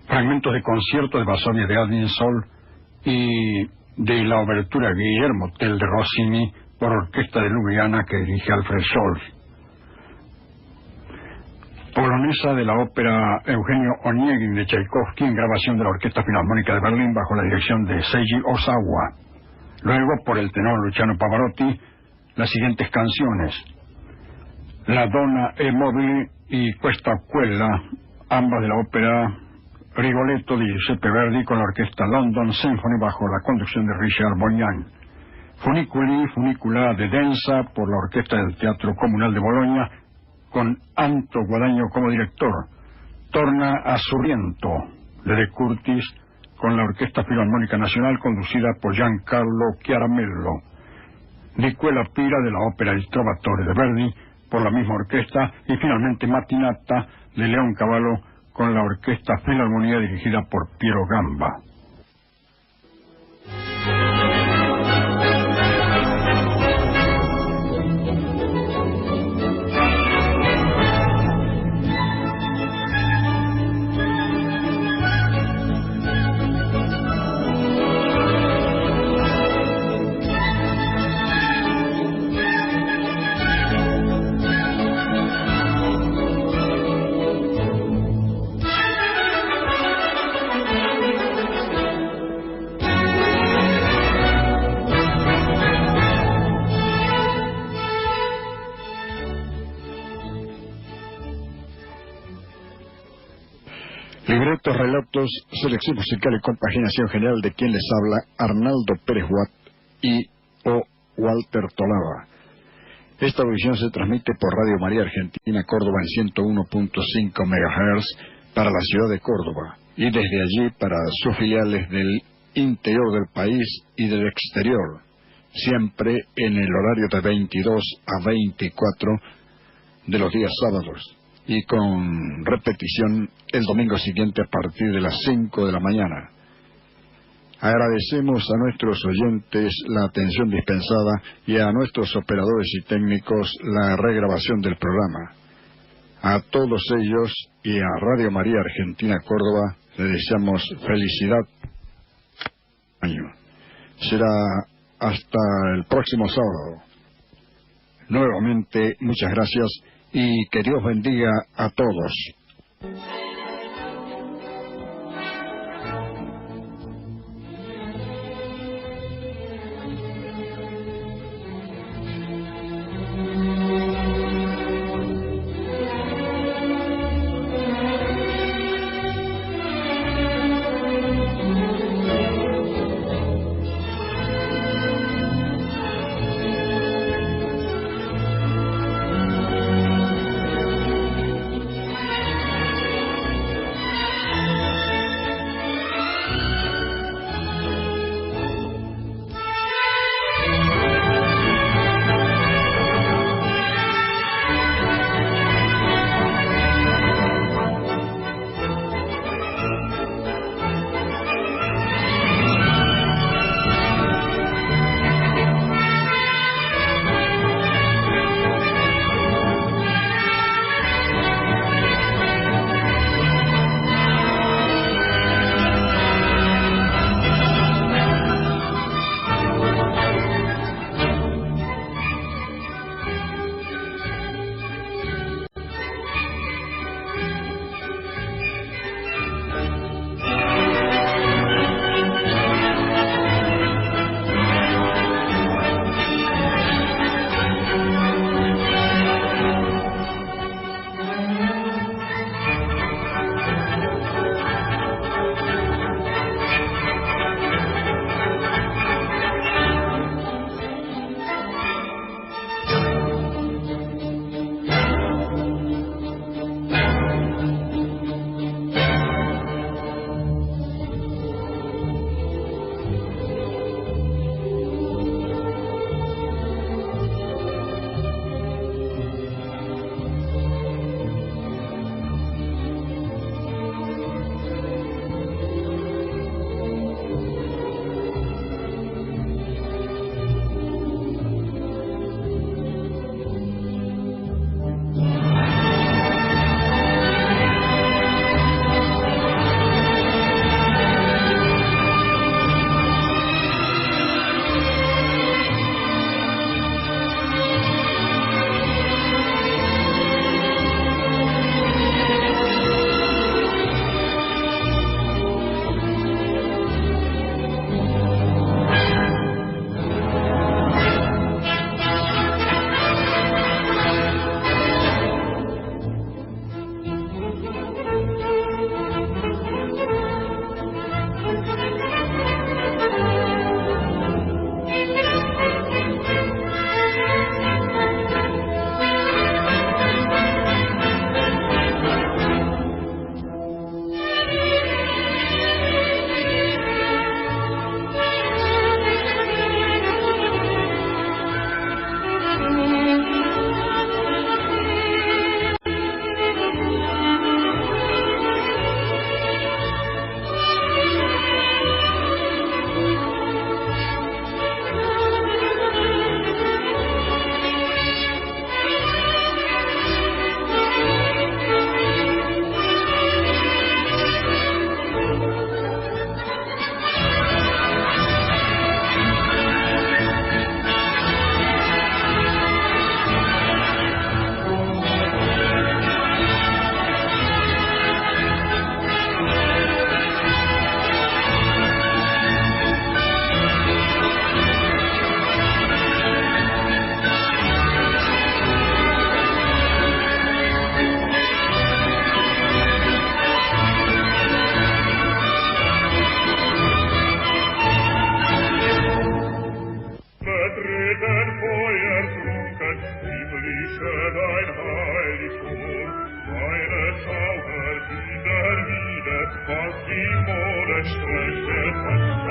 fragmentos de concierto de Basovia de Advinsol y de la obertura Guillermo Tell de Rossini por orquesta de Ljubljana que dirige Alfred Scholz, polonesa de la ópera Eugenio Onegin de Tchaikovsky en grabación de la Orquesta Filarmónica de Berlín bajo la dirección de Seiji Osawa. Luego, por el tenor Luciano Pavarotti, las siguientes canciones: La Donna è mobile y Questa Quella, ambas de la ópera Rigoletto de Giuseppe Verdi con la orquesta London Symphony bajo la conducción de Richard Bognan. Funiculi, Funicula de Densa por la orquesta del Teatro Comunal de Bolonia con Anto Guadaño como director. Torna a Sorrento de De Curtis con la Orquesta Filarmónica Nacional conducida por Giancarlo Chiaramello. Di Quella Pira de la ópera Il Trovatore de Verdi por la misma orquesta, y finalmente Mattinata de León Cavallo con la Orquesta Filarmonía dirigida por Piero Gamba. Libretos, relatos, selección musical y compaginación general de quien les habla, Arnaldo Pérez Watt y o Walter Tolaba. Esta audición se transmite por Radio María Argentina, Córdoba en 101.5 MHz para la ciudad de Córdoba y desde allí para sus filiales del interior del país y del exterior, siempre en el horario de 22 a 24 de los días sábados, y con repetición el domingo siguiente a partir de las 5 de la mañana. Agradecemos a nuestros oyentes la atención dispensada y a nuestros operadores y técnicos la regrabación del programa. A todos ellos y a Radio María Argentina Córdoba le deseamos felicidad. Será hasta el próximo sábado. Nuevamente, muchas gracias y que Dios bendiga a todos.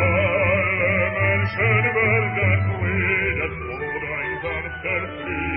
Alle Menschen werden fröhlich vor einsam verfliehen.